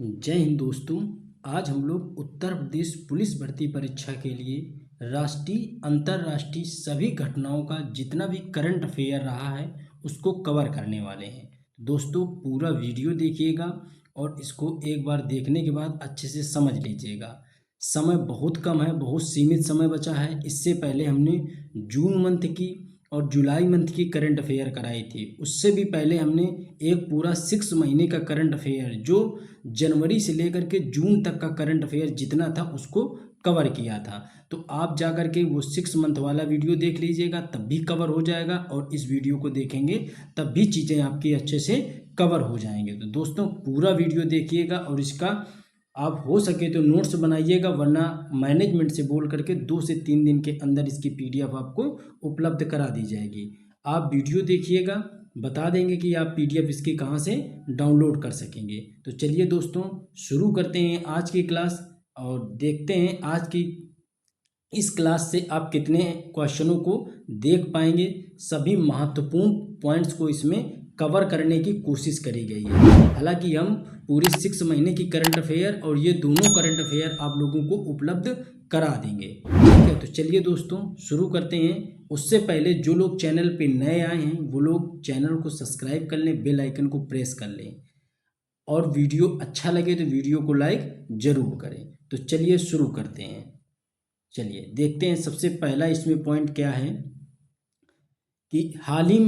जय हिंद दोस्तों। आज हम लोग उत्तर प्रदेश पुलिस भर्ती परीक्षा के लिए राष्ट्रीय अंतर्राष्ट्रीय सभी घटनाओं का जितना भी करंट अफेयर रहा है उसको कवर करने वाले हैं। दोस्तों पूरा वीडियो देखिएगा और इसको एक बार देखने के बाद अच्छे से समझ लीजिएगा। समय बहुत कम है, बहुत सीमित समय बचा है। इससे पहले हमने जून मंथ की और जुलाई मंथ की करंट अफेयर कराई थी। उससे भी पहले हमने एक पूरा 6 महीने का करंट अफेयर जो जनवरी से लेकर के जून तक का करंट अफेयर जितना था उसको कवर किया था। तो आप जा कर के वो 6 मंथ वाला वीडियो देख लीजिएगा, तब भी कवर हो जाएगा, और इस वीडियो को देखेंगे तब भी चीज़ें आपकी अच्छे से कवर हो जाएंगे। तो दोस्तों पूरा वीडियो देखिएगा और इसका आप हो सके तो नोट्स बनाइएगा, वरना मैनेजमेंट से बोल करके 2 से 3 दिन के अंदर इसकी पीडीएफ आपको उपलब्ध करा दी जाएगी। आप वीडियो देखिएगा, बता देंगे कि आप पीडीएफ इसकी कहाँ से डाउनलोड कर सकेंगे। तो चलिए दोस्तों शुरू करते हैं आज की क्लास और देखते हैं आज की इस क्लास से आप कितने क्वेश्चनों को देख पाएंगे। सभी महत्वपूर्ण पॉइंट्स को इसमें कवर करने की कोशिश करी गई है। हालांकि हम पूरे 6 महीने की करंट अफेयर और ये दोनों करंट अफेयर आप लोगों को उपलब्ध करा देंगे। ठीक है, तो चलिए दोस्तों शुरू करते हैं। उससे पहले जो लोग चैनल पे नए आए हैं वो लोग चैनल को सब्सक्राइब कर लें, बेल आइकन को प्रेस कर लें, और वीडियो अच्छा लगे तो वीडियो को लाइक जरूर करें। तो चलिए शुरू करते हैं। चलिए देखते हैं सबसे पहला इसमें पॉइंट क्या है कि हाल ही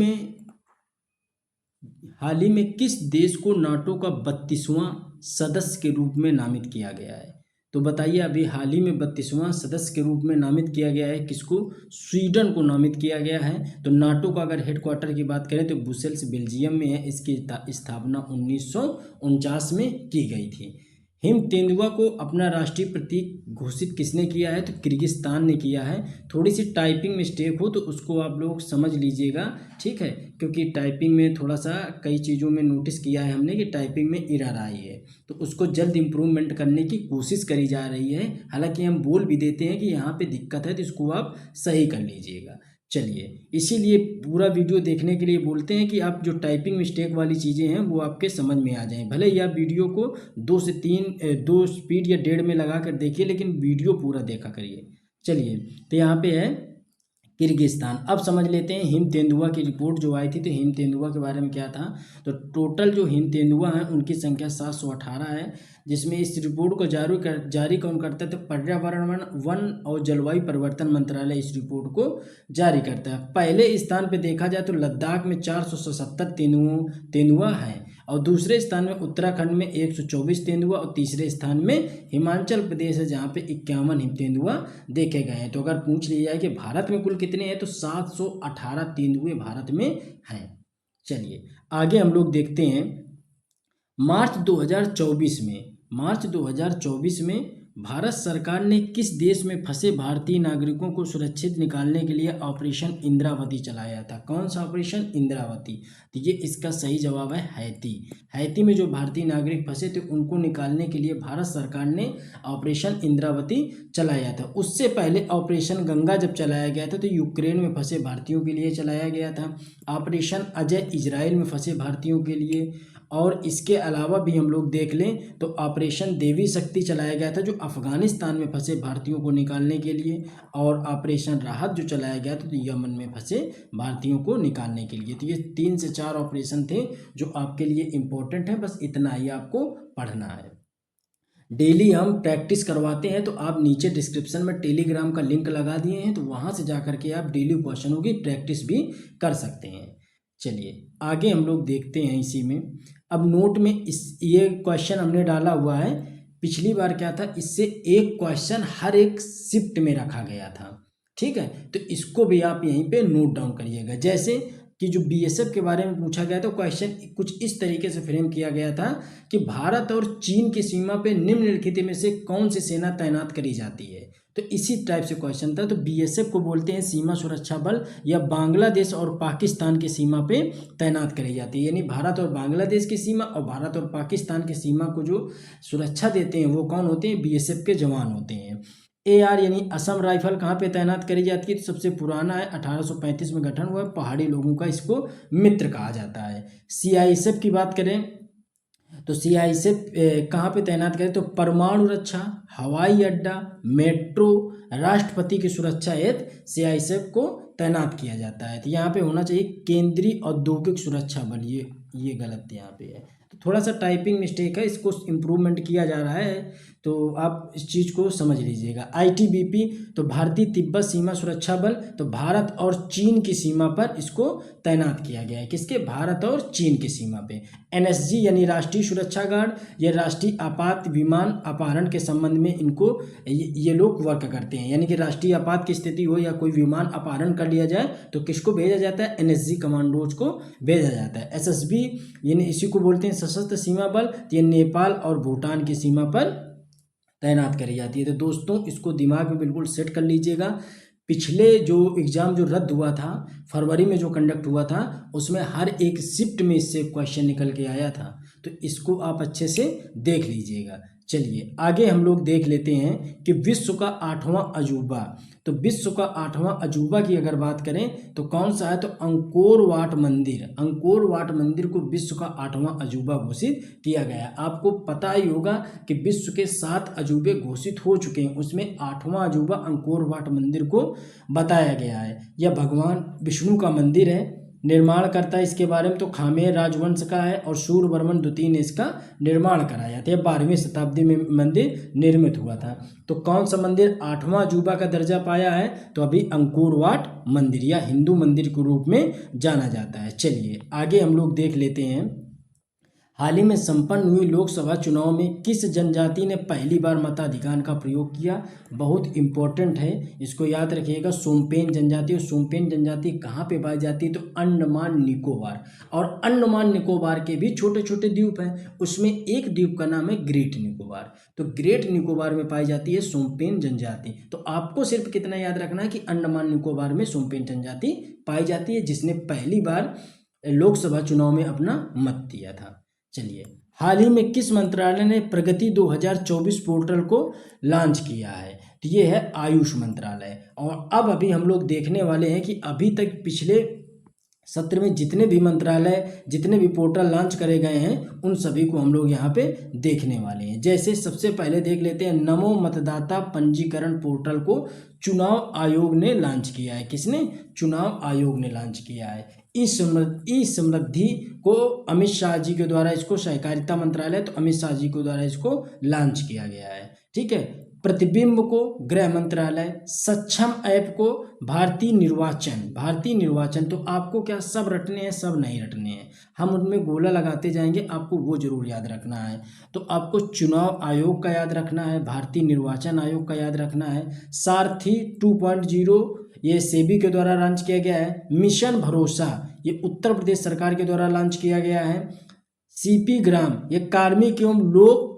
में किस देश को नाटो का 32वां सदस्य के रूप में नामित किया गया है। तो बताइए, अभी हाल ही में 32वां सदस्य के रूप में नामित किया गया है किसको? स्वीडन को नामित किया गया है। तो नाटो का अगर हेडक्वार्टर की बात करें तो ब्रुसेल्स बेल्जियम में है। इसकी स्थापना 1949 में की गई थी। हिम तेंदुआ को अपना राष्ट्रीय प्रतीक घोषित किसने किया है? तो किर्गिस्तान ने किया है। थोड़ी सी टाइपिंग मिस्टेक हो तो उसको आप लोग समझ लीजिएगा, ठीक है, क्योंकि टाइपिंग में थोड़ा सा कई चीज़ों में नोटिस किया है हमने कि टाइपिंग में एरर आई है, तो उसको जल्द इम्प्रूवमेंट करने की कोशिश करी जा रही है। हालांकि हम बोल भी देते हैं कि यहाँ पे दिक्कत है तो इसको आप सही कर लीजिएगा। चलिए, इसीलिए पूरा वीडियो देखने के लिए बोलते हैं कि आप जो टाइपिंग मिस्टेक वाली चीज़ें हैं वो आपके समझ में आ जाएं। भले ही आप वीडियो को 2 से 3 2 स्पीड या 1.5 में लगा कर देखिए, लेकिन वीडियो पूरा देखा करिए। चलिए, तो यहाँ पे है किर्गिस्तान। अब समझ लेते हैं हिम तेंदुआ की रिपोर्ट जो आई थी। तो हिम तेंदुआ के बारे में क्या था? तो टोटल जो हिम तेंदुआ हैं उनकी संख्या 718 है, जिसमें इस रिपोर्ट को जारी कौन करता है? तो पर्यावरण वन और जलवायु परिवर्तन मंत्रालय इस रिपोर्ट को जारी करता है। पहले स्थान पे देखा जाए तो लद्दाख में 477 तेंदुआ हैं, और दूसरे स्थान में उत्तराखंड में 124 तेंदुआ, और तीसरे स्थान में हिमाचल प्रदेश है जहाँ पे 51 हिम तेंदुआ देखे गए हैं। तो अगर पूछ लिया जाए कि भारत में कुल कितने हैं तो 718 तेंदुए भारत में हैं। चलिए आगे हम लोग देखते हैं। मार्च 2024 में भारत सरकार ने किस देश में फंसे भारतीय नागरिकों को सुरक्षित निकालने के लिए ऑपरेशन इंद्रावती चलाया था? कौन सा ऑपरेशन? इंद्रावती। तो ये इसका सही जवाब है हैती। हैती में जो भारतीय नागरिक फंसे थे उनको निकालने के लिए भारत सरकार ने ऑपरेशन इंद्रावती चलाया था। उससे पहले ऑपरेशन गंगा जब चलाया गया था तो यूक्रेन में फंसे भारतीयों के लिए चलाया गया था। ऑपरेशन अजय इजराइल में फंसे भारतीयों के लिए, और इसके अलावा भी हम लोग देख लें तो ऑपरेशन देवी शक्ति चलाया गया था जो अफगानिस्तान में फंसे भारतीयों को निकालने के लिए, और ऑपरेशन राहत जो चलाया गया था तो यमन में फंसे भारतीयों को निकालने के लिए। तो ये 3 से 4 ऑपरेशन थे जो आपके लिए इम्पोर्टेंट है, बस इतना ही आपको पढ़ना है। डेली हम प्रैक्टिस करवाते हैं, तो आप नीचे डिस्क्रिप्शन में टेलीग्राम का लिंक लगा दिए हैं, तो वहाँ से जा करके आप डेली क्वेश्चनों की प्रैक्टिस भी कर सकते हैं। चलिए आगे हम लोग देखते हैं इसी में। अब नोट में ये क्वेश्चन हमने डाला हुआ है। पिछली बार क्या था, इससे एक क्वेश्चन हर एक शिफ्ट में रखा गया था, ठीक है, तो इसको भी आप यहीं पे नोट डाउन करिएगा। जैसे कि जो बीएसएफ के बारे में पूछा गया तो क्वेश्चन कुछ इस तरीके से फ्रेम किया गया था कि भारत और चीन की सीमा पे निम्नलिखित में से कौन सी सेना तैनात करी जाती है? तो इसी टाइप से क्वेश्चन था। तो बीएसएफ को बोलते हैं सीमा सुरक्षा बल, या बांग्लादेश और पाकिस्तान की सीमा पे तैनात करी जाती है। यानी भारत और बांग्लादेश की सीमा और भारत और पाकिस्तान की सीमा को जो सुरक्षा देते हैं वो कौन होते हैं? बीएसएफ के जवान होते हैं। एआर यानी असम राइफल कहाँ पे तैनात करी जाती है? तो सबसे पुराना है, 1835 में गठन हुआ है, पहाड़ी लोगों का इसको मित्र कहा जाता है। सीआईएसएफ की बात करें तो सीआईएसएफ कहाँ पे तैनात करें, तो परमाणु रक्षा, हवाई अड्डा, मेट्रो, राष्ट्रपति की सुरक्षा हेतु सीआईएसएफ को तैनात किया जाता है। तो यहाँ पे होना चाहिए केंद्रीय औद्योगिक सुरक्षा बल, ये गलत यहाँ पे है। तो थोड़ा सा टाइपिंग मिस्टेक है, इसको इम्प्रूवमेंट किया जा रहा है, तो आप इस चीज़ को समझ लीजिएगा। आईटीबीपी तो भारतीय तिब्बत सीमा सुरक्षा बल, तो भारत और चीन की सीमा पर इसको तैनात किया गया है। किसके, भारत और चीन की सीमा पे। एनएसजी यानी राष्ट्रीय सुरक्षा गार्ड, ये राष्ट्रीय आपात विमान अपहरण के संबंध में इनको ये लोग वर्क करते हैं, यानी कि राष्ट्रीय आपात की स्थिति हो या कोई विमान अपहरण कर लिया जाए तो किसको भेजा जाता है, एनएसजी कमांडोज को भेजा जाता है। एसएसबी यानी इसी को बोलते हैं सशस्त्र सीमा बल, तो ये नेपाल और भूटान की सीमा पर तैनात करी जाती है। तो दोस्तों इसको दिमाग में बिल्कुल सेट कर लीजिएगा। पिछले जो एग्ज़ाम जो रद्द हुआ था, फरवरी में जो कंडक्ट हुआ था, उसमें हर एक शिफ्ट में इससे क्वेश्चन निकल के आया था, तो इसको आप अच्छे से देख लीजिएगा। चलिए आगे हम लोग देख लेते हैं कि विश्व का 8वां अजूबा। तो विश्व का 8वां अजूबा की अगर बात करें तो कौन सा है, तो अंकोर वाट मंदिर। अंकोर वाट मंदिर को विश्व का 8वां अजूबा घोषित किया गया। आपको पता ही होगा कि विश्व के 7 अजूबे घोषित हो चुके हैं, उसमें 8वां अजूबा अंकोर वाट मंदिर को बताया गया है। यह भगवान विष्णु का मंदिर है। निर्माण करता है इसके बारे में तो खामेर राजवंश का है और सूर्यवर्मन द्वितीय ने इसका निर्माण कराया था। 12वीं शताब्दी में मंदिर निर्मित हुआ था। तो कौन सा मंदिर 8वां अजूबा का दर्जा पाया है, तो अभी अंकोर वाट मंदिर या हिंदू मंदिर के रूप में जाना जाता है। चलिए आगे हम लोग देख लेते हैं। हाल ही में संपन्न हुई लोकसभा चुनाव में किस जनजाति ने पहली बार मताधिकार का प्रयोग किया, बहुत इंपॉर्टेंट है, इसको याद रखिएगा। सोमपेन जनजाति। और सोमपेन जनजाति कहाँ पे पाई जाती है, तो अंडमान निकोबार। और अंडमान निकोबार के भी छोटे छोटे द्वीप हैं, उसमें एक द्वीप का नाम है ग्रेट निकोबार। तो ग्रेट निकोबार में पाई जाती है सोमपेन जनजाति। तो आपको सिर्फ कितना याद रखना है कि अंडमान निकोबार में सोमपेन जनजाति पाई जाती है, जिसने पहली बार लोकसभा चुनाव में अपना मत दिया था। चलिए हाल ही में किस मंत्रालय ने प्रगति 2024 पोर्टल को लॉन्च किया है, तो ये है आयुष मंत्रालय। और अब अभी हम लोग देखने वाले हैं कि अभी तक पिछले सत्र में जितने भी मंत्रालय, जितने भी पोर्टल लॉन्च करे गए हैं, उन सभी को हम लोग यहाँ पे देखने वाले हैं। जैसे सबसे पहले देख लेते हैं, नमो मतदाता पंजीकरण पोर्टल को चुनाव आयोग ने लॉन्च किया है। किसने, चुनाव आयोग ने लॉन्च किया है। ई समृद्धि को अमित शाह जी के द्वारा, इसको सहकारिता मंत्रालय, तो अमित शाह जी के द्वारा इसको लॉन्च किया गया है। ठीक है। प्रतिबिंब को गृह मंत्रालय, सक्षम ऐप को भारतीय निर्वाचन। तो आपको क्या सब रटने हैं, सब नहीं रटने हैं, हम उनमें गोला लगाते जाएंगे, आपको वो जरूर याद रखना है। तो आपको चुनाव आयोग का याद रखना है, भारतीय निर्वाचन आयोग का याद रखना है। सारथी 2.0 ये सेबी के द्वारा लॉन्च किया गया है। मिशन भरोसा ये उत्तर प्रदेश सरकार के द्वारा लॉन्च किया गया है। सीपी ग्राम ये कार्मिक एवं लोक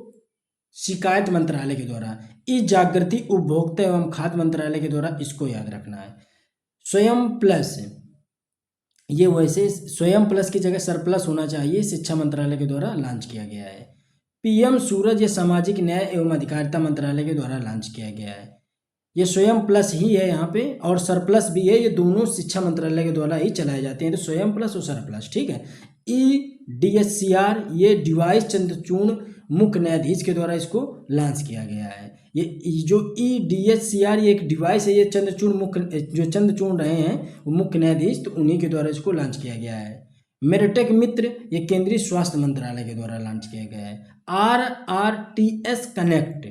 शिकायत मंत्रालय के द्वारा। ई जागृति उपभोक्ता एवं खाद्य मंत्रालय के द्वारा, इसको याद रखना है। स्वयं प्लस ये वैसे स्वयं प्लस की जगह सरप्लस होना चाहिए, शिक्षा मंत्रालय के द्वारा लॉन्च किया गया है। पीएम सूरज ये सामाजिक न्याय एवं अधिकारिता मंत्रालय के द्वारा लॉन्च किया गया है। ये स्वयं प्लस ही है यहाँ पे, और सरप्लस भी है, ये दोनों शिक्षा मंत्रालय के द्वारा ही चलाए जाते हैं। तो स्वयं प्लस और सरप्लस, ठीक है। EDSCR ये डिवाइस चंद्रचूड़ मुख्य न्यायाधीश के द्वारा इसको लॉन्च किया गया है। ये जो EDSCR ये एक डिवाइस है, ये चंद्रचूड़ मुख्य जो चंद्रचूड़ रहे हैं वो मुख्य न्यायाधीश, तो उन्हीं के द्वारा इसको लॉन्च किया गया है। मेरिटेक मित्र ये केंद्रीय स्वास्थ्य मंत्रालय के द्वारा लॉन्च किया गया है। RRTS कनेक्ट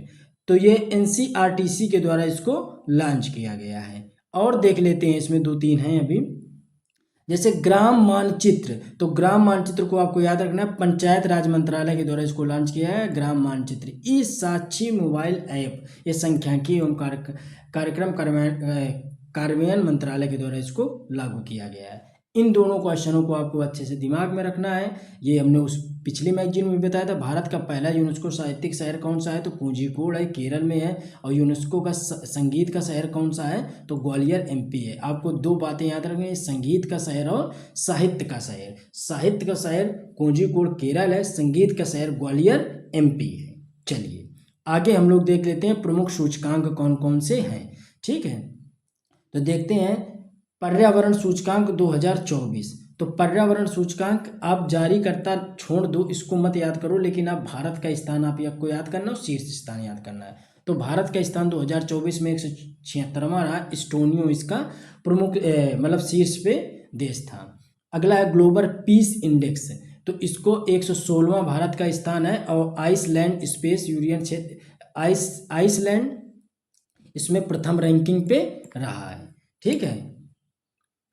तो ये NCRTC के द्वारा इसको लॉन्च किया गया है। और देख लेते हैं, इसमें 2-3 हैं अभी। जैसे ग्राम मानचित्र, तो ग्राम मानचित्र को आपको याद रखना है, पंचायत राज मंत्रालय के द्वारा इसको लॉन्च किया है ग्राम मानचित्र। ई साक्षी मोबाइल ऐप ये सांख्यिकी एवं कार्यक्रम कार्यान्वयन मंत्रालय के द्वारा इसको लागू किया गया है। इन दोनों क्वेश्चनों को आपको अच्छे से दिमाग में रखना है। ये हमने उस पिछली मैगजीन में बताया था। भारत का पहला यूनेस्को साहित्यिक शहर कौन सा है, तो कोझिकोड है, केरल में है। और यूनेस्को का संगीत का शहर कौन सा है, तो ग्वालियर MP है। आपको 2 बातें याद रखनी, संगीत का शहर और साहित्य का शहर। साहित्य का शहर कोझिकोड केरल है, संगीत का शहर ग्वालियर MP है। चलिए आगे हम लोग देख लेते हैं प्रमुख सूचकांक कौन कौन से हैं। ठीक है, तो देखते हैं पर्यावरण सूचकांक 2024। तो पर्यावरण सूचकांक आप जारीकर्ता छोड़ दो, इसको मत याद करो, लेकिन आप भारत का स्थान आपको याद करना है, शीर्ष स्थान याद करना है। तो भारत का स्थान 2024 में 176वां रहा। इस्टोनियो इसका प्रमुख मतलब शीर्ष पे देश था। अगला है ग्लोबल पीस इंडेक्स, तो इसको 116वां भारत का स्थान है। और आइसलैंड स्पेस यूनियन क्षेत्र आइसलैंड इसमें प्रथम रैंकिंग पे रहा है। ठीक है,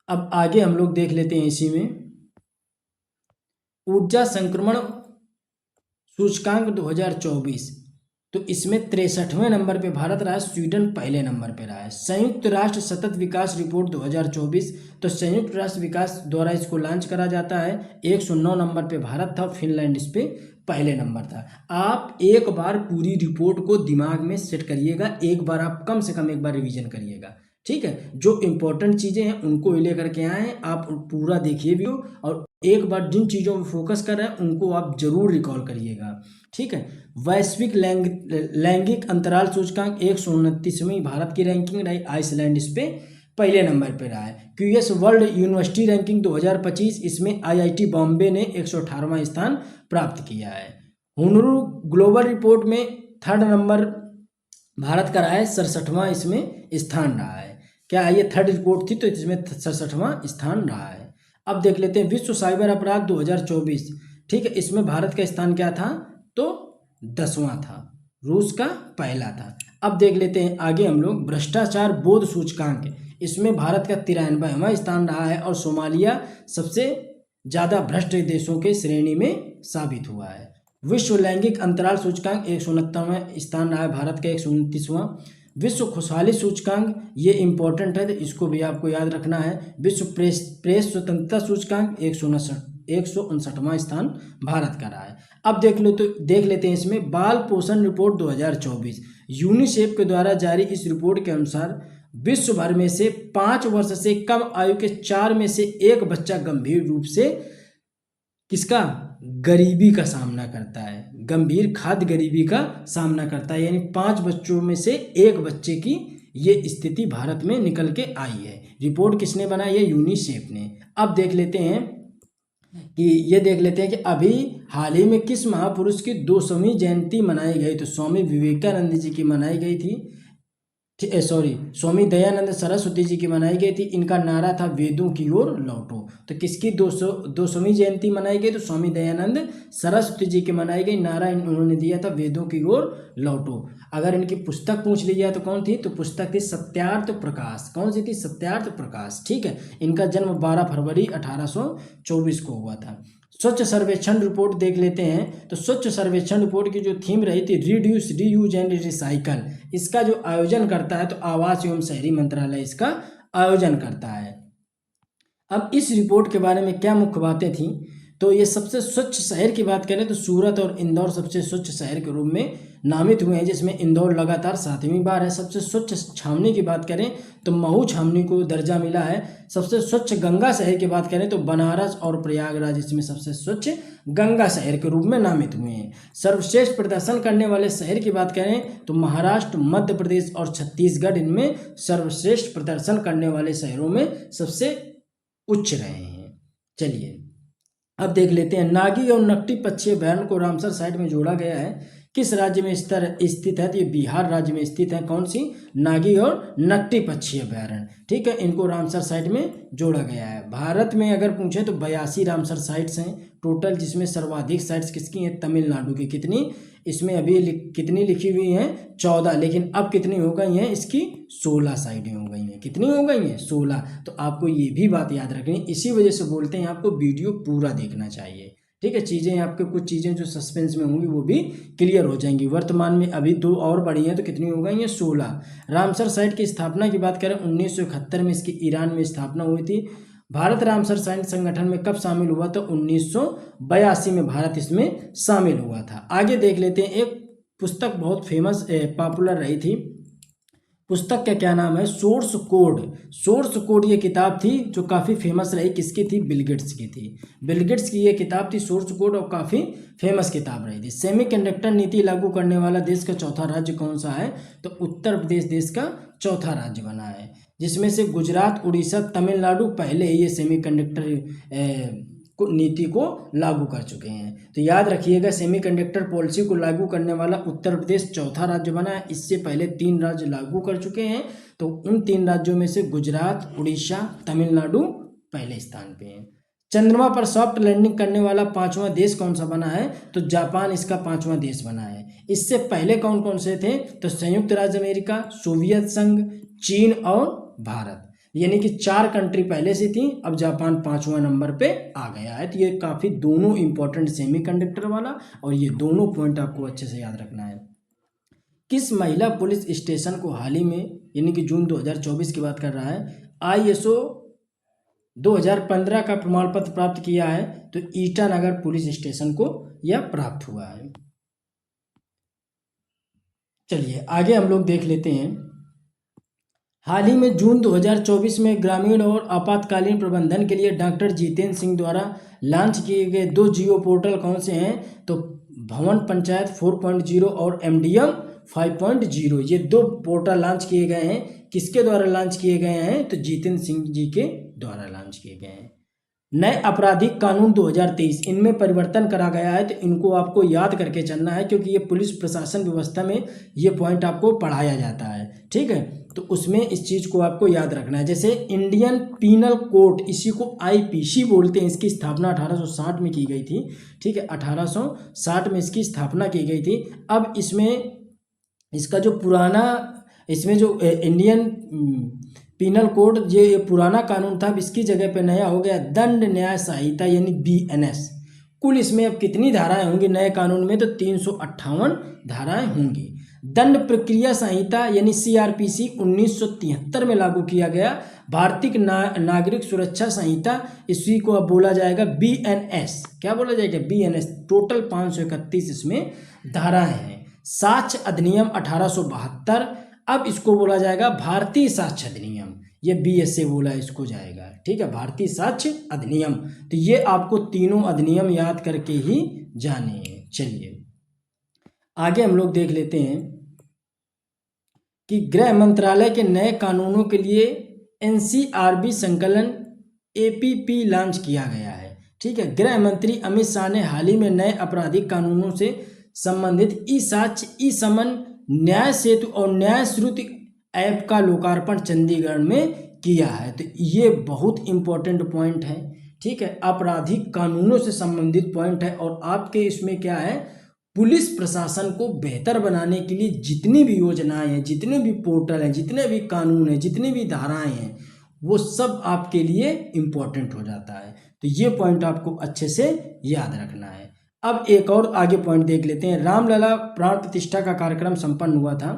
अब आगे हम लोग देख लेते हैं इसी में ऊर्जा संक्रमण सूचकांक 2024, तो इसमें 63वें नंबर पे भारत रहा है, स्वीडन पहले नंबर पे रहा है। संयुक्त राष्ट्र सतत विकास रिपोर्ट 2024, तो संयुक्त राष्ट्र विकास द्वारा इसको लॉन्च करा जाता है। 109 नंबर पे भारत था, फिनलैंड इस पे पहले नंबर था। आप एक बार पूरी रिपोर्ट को दिमाग में सेट करिएगा, एक बार आप कम से कम एक बार रिवीजन करिएगा। ठीक है, जो इंपॉर्टेंट चीज़ें हैं उनको लेकर के आए, आप पूरा देखिए भी और एक बार जिन चीज़ों पर फोकस कर रहे हैं उनको आप जरूर रिकॉल करिएगा। ठीक है, वैश्विक लैंगिक अंतराल सूचकांक 129वीं भारत की रैंकिंग रही, आइसलैंड इस पे पहले नंबर पे रहा है। क्यूएस वर्ल्ड यूनिवर्सिटी रैंकिंग 2025, इसमें आईआईटी बॉम्बे ने 118वां स्थान प्राप्त किया है। हुनरू ग्लोबल रिपोर्ट में थर्ड नंबर भारत का रहा है, 67वां इसमें स्थान रहा है। क्या ये थर्ड रिपोर्ट थी, तो इसमें 67वां स्थान रहा है। अब देख लेते हैं विश्व साइबर अपराध 2024। ठीक है, इसमें भारत का स्थान क्या था, तो 10वां था, रूस का पहला था। अब देख लेते हैं आगे हम लोग भ्रष्टाचार बोध सूचकांक, इसमें भारत का 93वां स्थान रहा है और सोमालिया सबसे ज़्यादा भ्रष्ट देशों के श्रेणी में साबित हुआ है। विश्व लैंगिक अंतराल सूचकांक 169वां स्थान रहा है, भारत का 129वां। विश्व खुशहाली सूचकांक ये इंपॉर्टेंट है, तो इसको भी आपको याद रखना है। विश्व प्रेस स्वतंत्रता सूचकांक 159वां स्थान भारत का रहा है। अब देख लेते हैं इसमें बाल पोषण रिपोर्ट 2024, यूनिसेफ के द्वारा जारी इस रिपोर्ट के अनुसार विश्व भर में से 5 वर्ष से कम आयु के 4 में से 1 बच्चा गंभीर रूप से किसका गरीबी का सामना करता है, गंभीर खाद्य गरीबी का सामना करता है। यानी 5 बच्चों में से 1 बच्चे की ये स्थिति भारत में निकल के आई है। रिपोर्ट किसने बनाई है, यूनिसेफ ने। अब देख लेते हैं कि अभी हाल ही में किस महापुरुष की 200वीं जयंती मनाई गई, तो स्वामी विवेकानंद जी की मनाई गई थी, स्वामी दयानंद सरस्वती जी की मनाई गई थी। इनका नारा था वेदों की ओर लौटो। तो किसकी 200वीं जयंती मनाई गई, तो स्वामी दयानंद सरस्वती जी की मनाई गई। नारा उन्होंने दिया था वेदों की ओर लौटो। अगर इनकी पुस्तक पूछ ली जाए तो कौन थी, तो पुस्तक थी सत्यार्थ प्रकाश। कौन सी थी, सत्यार्थ प्रकाश। ठीक है, इनका जन्म 12 फरवरी 1824 को हुआ था। स्वच्छ सर्वेक्षण रिपोर्ट देख लेते हैं, तो स्वच्छ सर्वेक्षण रिपोर्ट की जो थीम रही थी रिड्यूस रीयूज एंड रिसाइकल, इसका जो आयोजन करता है तो आवास एवं शहरी मंत्रालय इसका आयोजन करता है। अब इस रिपोर्ट के बारे में क्या मुख्य बातें थी, तो ये सबसे स्वच्छ शहर की बात करें तो सूरत और इंदौर सबसे स्वच्छ शहर के रूप में नामित हुए हैं, जिसमें इंदौर लगातार 7वीं बार है। सबसे स्वच्छ छावनी की बात करें तो महू छावनी को दर्जा मिला है। सबसे स्वच्छ गंगा शहर की बात करें तो बनारस और प्रयागराज इसमें सबसे स्वच्छ गंगा शहर के रूप में नामित हुए हैं। सर्वश्रेष्ठ प्रदर्शन करने वाले शहर की बात करें तो महाराष्ट्र, मध्य प्रदेश और छत्तीसगढ़ इनमें सर्वश्रेष्ठ प्रदर्शन करने वाले शहरों में सबसे उच्च रहे हैं। चलिए अब देख लेते हैं नागी और नकटी पक्षी अभयारण्य को रामसर साइट में जोड़ा गया है। किस राज्य में स्थित है, तो ये बिहार राज्य में स्थित है। कौन सी, नागी और नकटी पक्षी अभयारण्य। ठीक है, इनको रामसर साइट में जोड़ा गया है। भारत में अगर पूछे तो 82 रामसर साइट्स हैं टोटल, जिसमें सर्वाधिक साइट्स किसकी हैं, तमिलनाडु की। कितनी, इसमें अभी कितनी लिखी हुई हैं, 14, लेकिन अब कितनी हो गई हैं, इसकी 16 साइटें हो गई हैं। कितनी हो गई हैं, 16। तो आपको ये भी बात याद रखनी, इसी वजह से बोलते हैं आपको वीडियो पूरा देखना चाहिए। ठीक है, चीज़ें आपके कुछ चीज़ें जो सस्पेंस में होंगी वो भी क्लियर हो जाएंगी। वर्तमान में अभी 2 और बढ़ी हैं, तो कितनी हो गई हैं, 16। रामसर साइट की स्थापना की बात करें 1971 में इसकी ईरान में स्थापना हुई थी। भारत रामसर साइट संगठन में कब शामिल हुआ, तो 1982 में भारत इसमें शामिल हुआ था। आगे देख लेते हैं, एक पुस्तक बहुत फेमस पॉपुलर रही थी। पुस्तक का क्या नाम है, सोर्स कोड। सोर्स कोड ये किताब थी जो काफ़ी फेमस रही, किसकी थी, बिल गेट्स की थी। बिल गेट्स की ये किताब थी सोर्स कोड, और काफ़ी फेमस किताब रही थी। सेमीकंडक्टर नीति लागू करने वाला देश का चौथा राज्य कौन सा है, तो उत्तर प्रदेश देश का चौथा राज्य बना है। जिसमें से गुजरात, उड़ीसा, तमिलनाडु पहले ही ये सेमीकंडक्टर नीति को लागू कर चुके हैं। तो याद रखिएगा, सेमीकंडक्टर पॉलिसी को लागू करने वाला उत्तर प्रदेश चौथा राज्य बना है। इससे पहले 3 राज्य लागू कर चुके हैं। तो उन 3 राज्यों में से गुजरात, उड़ीसा, तमिलनाडु पहले स्थान पे हैं। चंद्रमा पर सॉफ्ट लैंडिंग करने वाला 5वां देश कौन सा बना है? तो जापान इसका 5वां देश बना है। इससे पहले कौन कौन से थे? तो संयुक्त राज्य अमेरिका, सोवियत संघ, चीन और भारत, यानी कि 4 कंट्री पहले से थी। अब जापान 5वां नंबर पे आ गया है। तो ये काफ़ी दोनों इंपॉर्टेंट सेमीकंडक्टर वाला, और ये दोनों पॉइंट आपको अच्छे से याद रखना है। किस महिला पुलिस स्टेशन को हाल ही में, यानी कि जून 2024 की बात कर रहा है, ISO 2015 का प्रमाण पत्र प्राप्त किया है? तो ईटानगर पुलिस स्टेशन को यह प्राप्त हुआ है। चलिए आगे हम लोग देख लेते हैं। हाल ही में जून 2024 में ग्रामीण और आपातकालीन प्रबंधन के लिए डॉक्टर जितेंद्र सिंह द्वारा लॉन्च किए गए 2 जियो पोर्टल कौन से हैं? तो भवन पंचायत 4.0 और MDM 5.0, ये 2 पोर्टल लॉन्च किए गए हैं। किसके द्वारा लॉन्च किए गए हैं? तो जितेंद्र सिंह जी के द्वारा लॉन्च किए गए हैं। नए आपराधिक कानून 2023, इनमें परिवर्तन करा गया है। तो इनको आपको याद करके चलना है, क्योंकि ये पुलिस प्रशासन व्यवस्था में ये पॉइंट आपको पढ़ाया जाता है। ठीक है, तो उसमें इस चीज़ को आपको याद रखना है। जैसे इंडियन पीनल कोड, इसी को IPC बोलते हैं। इसकी स्थापना 1860 में की गई थी। ठीक है, 1860 में इसकी स्थापना की गई थी। अब इसमें इसका जो पुराना, इसमें जो इंडियन पीनल कोड, ये पुराना कानून था। अब इसकी जगह पे नया हो गया दंड न्याय संहिता, यानी BNS। कुल इसमें अब कितनी धाराएं होंगी नए कानून में? तो 358 धाराएं होंगी। दंड प्रक्रिया संहिता यानी CRPC 1973 में लागू किया गया। भारतीय नागरिक सुरक्षा संहिता, इसी को अब बोला जाएगा BNS। क्या बोला जाएगा? BNS। टोटल 531 इसमें धाराएं हैं। साक्ष्य अधिनियम 1872, अब इसको बोला जाएगा भारतीय साक्ष्य अधिनियम। ये BS बोला इसको जाएगा। ठीक है, भारतीय साक्ष्य अधिनियम। तो ये आपको तीनों अधिनियम याद करके ही जाने हैं। चलिए आगे हम लोग देख लेते हैं कि गृह मंत्रालय के नए कानूनों के लिए NCRB संकलन APP लॉन्च किया गया है। ठीक है, गृह मंत्री अमित शाह ने हाल ही में नए आपराधिक कानूनों से संबंधित ई-साक्ष्य, ई-समन, न्याय सेतु और न्याय श्रुति ऐप का लोकार्पण चंडीगढ़ में किया है। तो ये बहुत इंपॉर्टेंट पॉइंट है। ठीक है, आपराधिक कानूनों से संबंधित पॉइंट है। और आपके इसमें क्या है, पुलिस प्रशासन को बेहतर बनाने के लिए जितनी भी योजनाएं हैं, जितने भी पोर्टल हैं, जितने भी कानून हैं, जितनी भी धाराएं हैं, वो सब आपके लिए इम्पोर्टेंट हो जाता है। तो ये पॉइंट आपको अच्छे से याद रखना है। अब एक और आगे पॉइंट देख लेते हैं। रामलला प्राण प्रतिष्ठा का कार्यक्रम संपन्न हुआ था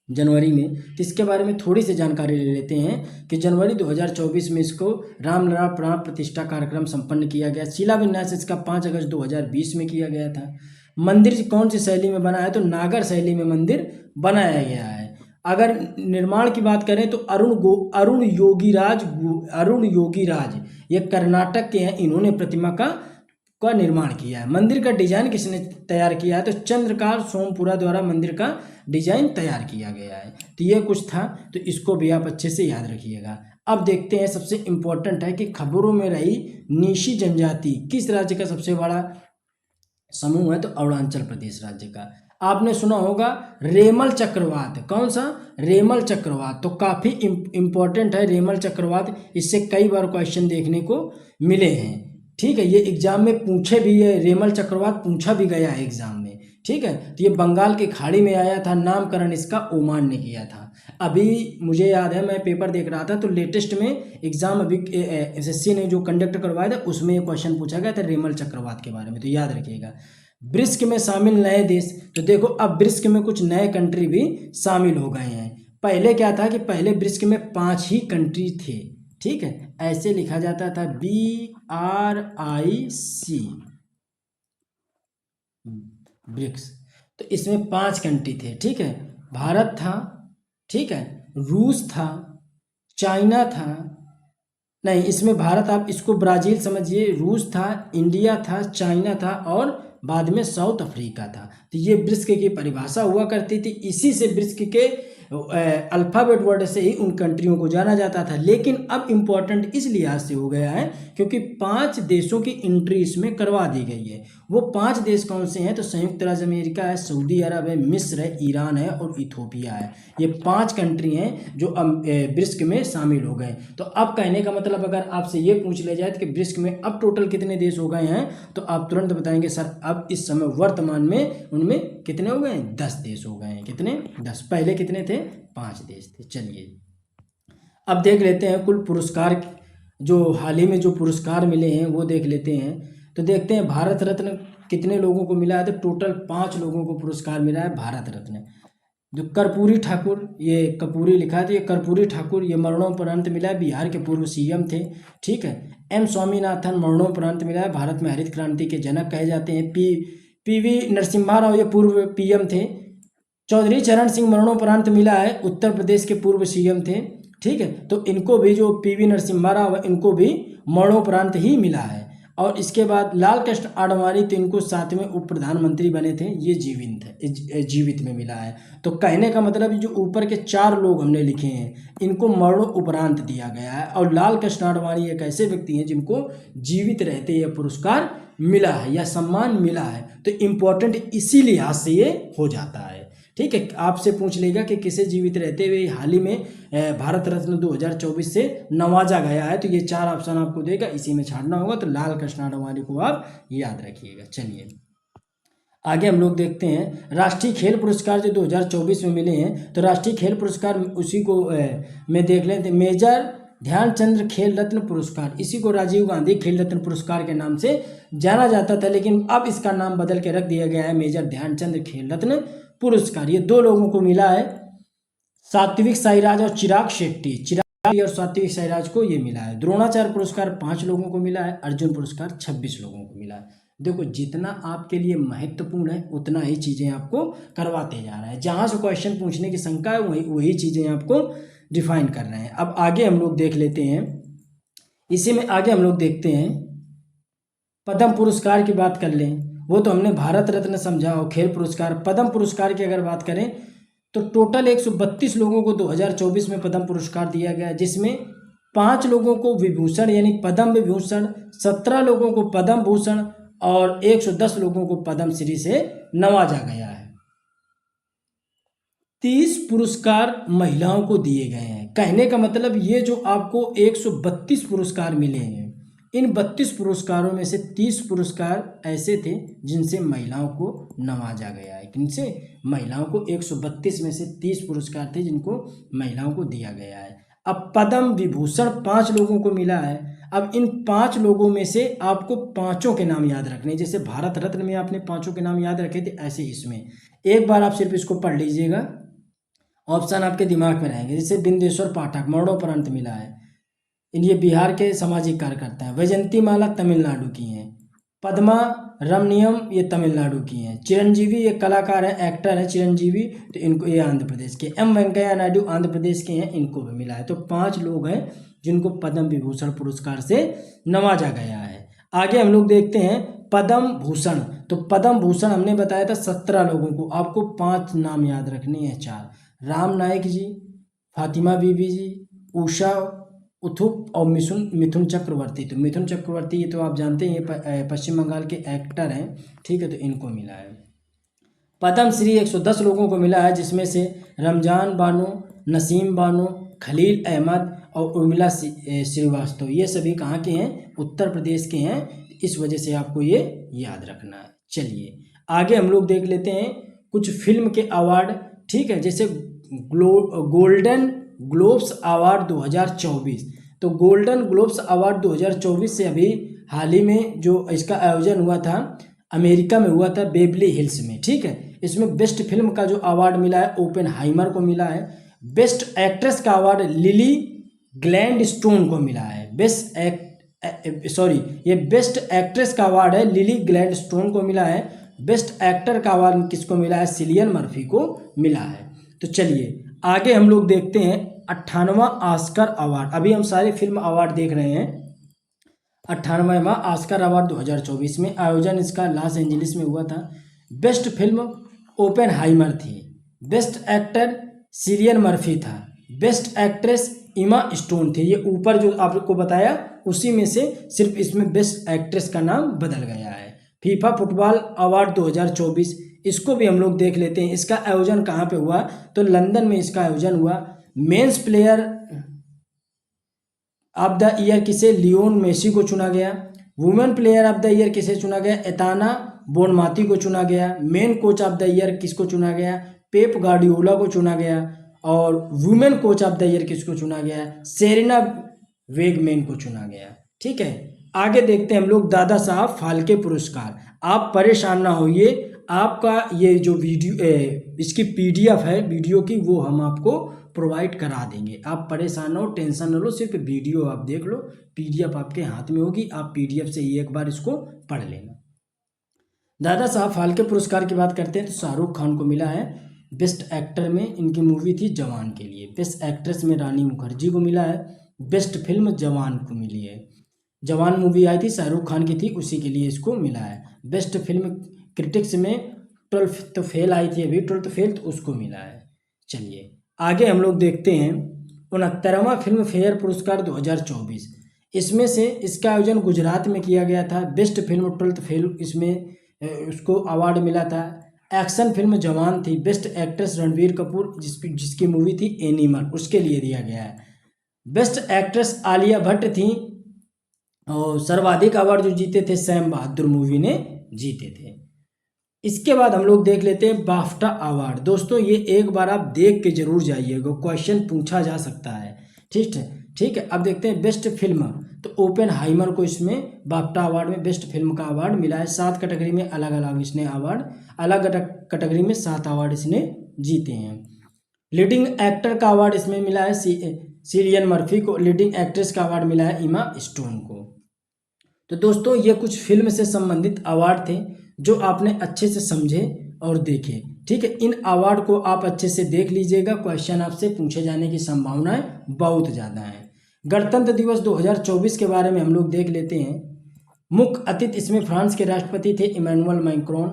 जनवरी में। तो इसके बारे में थोड़ी सी जानकारी ले लेते हैं कि जनवरी 2024 में इसको रामलला प्राण प्रतिष्ठा कार्यक्रम संपन्न किया गया। शिलान्यास इसका 5 अगस्त 2020 में किया गया था। मंदिर कौन सी शैली में बना है? तो नागर शैली में मंदिर बनाया गया है। अगर निर्माण की बात करें तो अरुण योगीराज ये कर्नाटक के हैं। इन्होंने प्रतिमा का निर्माण किया है। मंदिर का डिजाइन किसने तैयार किया है? तो चंद्रकांत सोमपुरा द्वारा मंदिर का डिजाइन तैयार किया गया है। तो ये कुछ था, तो इसको भी आप अच्छे से याद रखिएगा। अब देखते हैं, सबसे इंपॉर्टेंट है कि खबरों में रही नीशी जनजाति किस राज्य का सबसे बड़ा समूह है? तो अरुणाचल प्रदेश राज्य का। आपने सुना होगा रेमल चक्रवात। कौन सा? रेमल चक्रवात। तो काफ़ी इंपॉर्टेंट है रेमल चक्रवात। इससे कई बार क्वेश्चन देखने को मिले हैं। ठीक है, ये एग्जाम में पूछे भी है, रेमल चक्रवात पूछा भी गया है एग्जाम में। ठीक है, तो ये बंगाल की खाड़ी में आया था। नामकरण इसका ओमान ने किया था। अभी मुझे याद है, मैं पेपर देख रहा था, तो लेटेस्ट में एग्जाम अभी SSC ने जो कंडक्ट करवाया था उसमें ये क्वेश्चन पूछा गया था रेमल चक्रवात के बारे में। तो याद रखिएगा। ब्रिक्स में शामिल नए देश, तो देखो अब ब्रिक्स में कुछ नए कंट्री भी शामिल हो गए हैं। पहले क्या था कि पहले ब्रिक्स में 5 ही कंट्री थे। ठीक है, ऐसे लिखा जाता था BRIC ब्रिक्स। तो इसमें 5 कंट्री थे। ठीक है, भारत था, ठीक है, रूस था, चाइना था, नहीं इसमें भारत, आप इसको ब्राजील समझिए, रूस था, इंडिया था, चाइना था और बाद में साउथ अफ्रीका था। तो ये ब्रिक्स की परिभाषा हुआ करती थी। इसी से ब्रिक्स के अल्फ़ाबेट वर्ड से ही उन कंट्रियों को जाना जाता था, लेकिन अब इम्पोर्टेंट इस लिहाज से हो गया है क्योंकि 5 देशों की एंट्री इसमें करवा दी गई है। वो 5 देश कौन से हैं? तो संयुक्त राज्य अमेरिका है, सऊदी अरब है, मिस्र है, ईरान है और इथोपिया है। ये 5 कंट्री हैं जो ब्रिक्स में शामिल हो गए। तो अब कहने का मतलब अगर आपसे ये पूछ लिया जाए कि ब्रिक्स में अब टोटल कितने देश हो गए हैं, तो आप तुरंत बताएंगे सर अब इस समय वर्तमान में उनमें कितने हो गए हैं? 10 देश हो गए हैं। कितने? 10। पहले कितने थे? 5 देश थे। चलिए अब देख लेते हैं कुल पुरस्कार, जो हाल ही में जो पुरस्कार मिले हैं वो देख लेते हैं। तो देखते हैं भारत रत्न कितने लोगों को मिला है। तो टोटल 5 लोगों को पुरस्कार मिला है भारत रत्न। जो कर्पूरी ठाकुर, ये कपूरी लिखा है तो ये कर्पूरी ठाकुर, ये मरणोपरांत मिला है, बिहार के पूर्व सीएम थे। ठीक है। एम स्वामीनाथन मरणोपरांत मिला है, भारत में हरित क्रांति के जनक कहे जाते हैं। पीवी नरसिम्हा राव ये पूर्व पीएम थे। चौधरी चरण सिंह मरणोपरांत मिला है, उत्तर प्रदेश के पूर्व सीएम थे। ठीक है। तो इनको भी जो पीवी नरसिम्हा राव इनको भी मरणोपरांत ही मिला है। और इसके बाद लाल कृष्ण आडवाणी, तो इनको 7वें उप प्रधानमंत्री बने थे, ये जीवित में मिला है। तो कहने का मतलब जो ऊपर के 4 लोग हमने लिखे हैं इनको मरणोपरांत दिया गया है। और लाल कृष्ण आडवाणी एक ऐसे व्यक्ति हैं जिनको जीवित रहते यह पुरस्कार मिला है या सम्मान मिला है। तो इम्पोर्टेंट इसी लिहाज से ये हो जाता है। ठीक है। आपसे पूछ लेगा कि किसे जीवित रहते हुए हाल ही में भारत रत्न 2024 से नवाजा गया है, तो ये 4 ऑप्शन आपको देगा, इसी में छाड़ना होगा। तो लाल कृष्ण आडवाणी को आप याद रखिएगा। चलिए आगे हम लोग देखते हैं राष्ट्रीय खेल पुरस्कार जो 2024 में मिले हैं। तो राष्ट्रीय खेल पुरस्कार उसी को में देख लेते हैं। मेजर ध्यानचंद्र खेल रत्न पुरस्कार, इसी को राजीव गांधी खेल रत्न पुरस्कार के नाम से जाना जाता था, लेकिन अब इसका नाम बदल के रख दिया गया है मेजर ध्यानचंद्र खेल रत्न पुरस्कार। ये 2 लोगों को मिला है, सात्विक साईराज और चिराग शेट्टी। चिराग और सात्विक साईराज को ये मिला है। द्रोणाचार्य पुरस्कार 5 लोगों को मिला है। अर्जुन पुरस्कार 26 लोगों को मिला है। देखो जितना आपके लिए महत्वपूर्ण है उतना ही चीज़ें आपको करवाते जा रहा है। जहाँ से क्वेश्चन पूछने की शंका है वही चीज़ें आपको डिफाइन कर रहे हैं। अब आगे हम लोग देख लेते हैं, इसी में आगे हम लोग देखते हैं पद्म पुरस्कार की बात कर लें। वो तो हमने भारत रत्न समझा और खेल पुरस्कार। पद्म पुरस्कार की अगर बात करें तो टोटल 132 लोगों को 2024 में पद्म पुरस्कार दिया गया, जिसमें 5 लोगों को विभूषण यानी पद्म विभूषण, 17 लोगों को पद्म भूषण और 110 लोगों को पद्म श्री से नवाजा गया है। 30 पुरस्कार महिलाओं को दिए गए हैं। कहने का मतलब ये जो आपको 132 पुरस्कार मिले हैं, इन 32 पुरस्कारों में से 30 पुरस्कार ऐसे थे जिनसे महिलाओं को नवाजा गया है। किनसे? महिलाओं को। 132 में से 30 पुरस्कार थे जिनको महिलाओं को दिया गया है। अब पद्म विभूषण 5 लोगों को मिला है। अब इन 5 लोगों में से आपको 5 के नाम याद रखने। जैसे भारत रत्न में आपने 5 के नाम याद रखे थे, ऐसे इसमें एक बार आप सिर्फ इसको पढ़ लीजिएगा, ऑप्शन आपके दिमाग में रहेंगे। जैसे बिंदेश्वर पाठक मरणोपरांत मिला है, ये बिहार के सामाजिक कार्यकर्ता हैं। वैजंती माला तमिलनाडु की हैं। पद्मा रमनियम ये तमिलनाडु की हैं। चिरंजीवी ये कलाकार हैं, एक्टर हैं चिरंजीवी, तो इनको ये आंध्र प्रदेश के। एम वेंकैया नायडू आंध्र प्रदेश के हैं, इनको भी मिला है। तो 5 लोग हैं जिनको पद्म विभूषण पुरस्कार से नवाजा गया है। आगे हम लोग देखते हैं पद्म भूषण। तो पद्म भूषण हमने बताया था 17 लोगों को, आपको 5 नाम याद रखने हैं। 4 राम नायक जी, फातिमा बीबी जी, उषा उथुप और मिथुन चक्रवर्ती। तो मिथुन चक्रवर्ती ये तो आप जानते हैं ये पश्चिम बंगाल के एक्टर हैं। ठीक है। तो इनको मिला है। पद्म श्री 110 लोगों को मिला है, जिसमें से रमजान बानो, नसीम बानो, खलील अहमद और उर्मिला श्रीवास्तव, ये सभी कहाँ के हैं? उत्तर प्रदेश के हैं। इस वजह से आपको ये याद रखना है। चलिए आगे हम लोग देख लेते हैं कुछ फिल्म के अवार्ड। ठीक है। जैसे गोल्डन ग्लोब्स अवार्ड 2024। तो गोल्डन ग्लोब्स अवार्ड 2024 से अभी हाल ही में जो इसका आयोजन हुआ था अमेरिका में हुआ था, बेवरली हिल्स में। ठीक है। इसमें बेस्ट फिल्म का जो अवार्ड मिला है ओपेनहाइमर को मिला है। बेस्ट एक्ट्रेस का अवार्ड लिली ग्लैडस्टोन को मिला है। बेस्ट एक्ट्रेस का अवार्ड है लिली ग्लैडस्टोन को मिला है। बेस्ट एक्टर का अवार्ड किसको मिला है? सिलियन मर्फी को मिला है। तो चलिए आगे हम लोग देखते हैं 98वां ऑस्कर अवार्ड। अभी हम सारे फिल्म अवार्ड देख रहे हैं। 98वां ऑस्कर अवार्ड 2024 में आयोजन इसका लॉस एंजलिस में हुआ था। बेस्ट फिल्म ओपेनहाइमर थी। बेस्ट एक्टर सिलियन मर्फी था। बेस्ट एक्ट्रेस इमा स्टोन थी। ये ऊपर जो आपको बताया उसी में से सिर्फ इसमें बेस्ट एक्ट्रेस का नाम बदल गया है। फीफा फुटबॉल अवार्ड 2024, इसको भी हम लोग देख लेते हैं। इसका आयोजन कहाँ पे हुआ, तो लंदन में इसका आयोजन हुआ। Men's player of the year किसे, लियोन मेसी को चुना गया। Women player of the year किसे चुना गया, एताना बोनमाती को चुना गया। Main coach of the year किसको चुना गया, पेप गार्डियोला को चुना गया। और women coach of the year किसको चुना गया, सेरेना वेगमैन को चुना गया। ठीक है, आगे देखते हैं हम लोग दादा साहब फाल्के पुरस्कार। आप परेशान ना होइए, आपका ये जो वीडियो इसकी पीडीएफ है वीडियो की, वो हम आपको प्रोवाइड करा देंगे। आप परेशान हो, टेंशन न लो, सिर्फ वीडियो आप देख लो, पीडीएफ आपके हाथ में होगी, आप पीडीएफ से ही एक बार इसको पढ़ लेना। दादा साहब फाल्के पुरस्कार की बात करते हैं तो शाहरुख खान को मिला है बेस्ट एक्टर में, इनकी मूवी थी जवान के लिए। बेस्ट एक्ट्रेस में रानी मुखर्जी को मिला है। बेस्ट फिल्म जवान को मिली है, जवान मूवी आई थी शाहरुख खान की थी, उसी के लिए इसको मिला है। बेस्ट फिल्म क्रिटिक्स में 12th फेल आई थी अभी, 12th फेल, तो उसको मिला है। चलिए आगे हम लोग देखते हैं 69वां फिल्म फेयर पुरस्कार 2024। इसमें से इसका आयोजन गुजरात में किया गया था। बेस्ट फिल्म 12th फेल, इसमें उसको अवार्ड मिला था। एक्शन फिल्म जवान थी। बेस्ट एक्ट्रेस रणबीर कपूर, जिसकी मूवी थी एनिमल, उसके लिए दिया गया है। बेस्ट एक्ट्रेस आलिया भट्ट थी और सर्वाधिक अवार्ड जो जीते थे सैम बहादुर मूवी ने जीते थे। इसके बाद हम लोग देख लेते हैं बाफ्टा अवार्ड। दोस्तों ये एक बार आप देख के जरूर जाइएगा, क्वेश्चन पूछा जा सकता है। ठीक है, ठीक है। अब देखते हैं बेस्ट फिल्म, तो ओपेनहाइमर को इसमें बाफ्टा अवार्ड में बेस्ट फिल्म का अवार्ड मिला है। 7 कैटेगरी में अलग अलग इसने अवार्ड, अलग कैटेगरी में 7 अवार्ड इसने जीते हैं। लीडिंग एक्टर का अवार्ड इसमें मिला है सिलियन मर्फी को। लीडिंग एक्ट्रेस का अवार्ड मिला है इमा स्टोन को। तो दोस्तों ये कुछ फिल्म से संबंधित अवार्ड थे जो आपने अच्छे से समझे और देखे। ठीक है, इन अवार्ड को आप अच्छे से देख लीजिएगा, क्वेश्चन आपसे पूछे जाने की संभावनाएं बहुत ज़्यादा हैं। गणतंत्र दिवस 2024 के बारे में हम लोग देख लेते हैं। मुख्य अतिथि इसमें फ्रांस के राष्ट्रपति थे इमैनुअल मैक्रोन।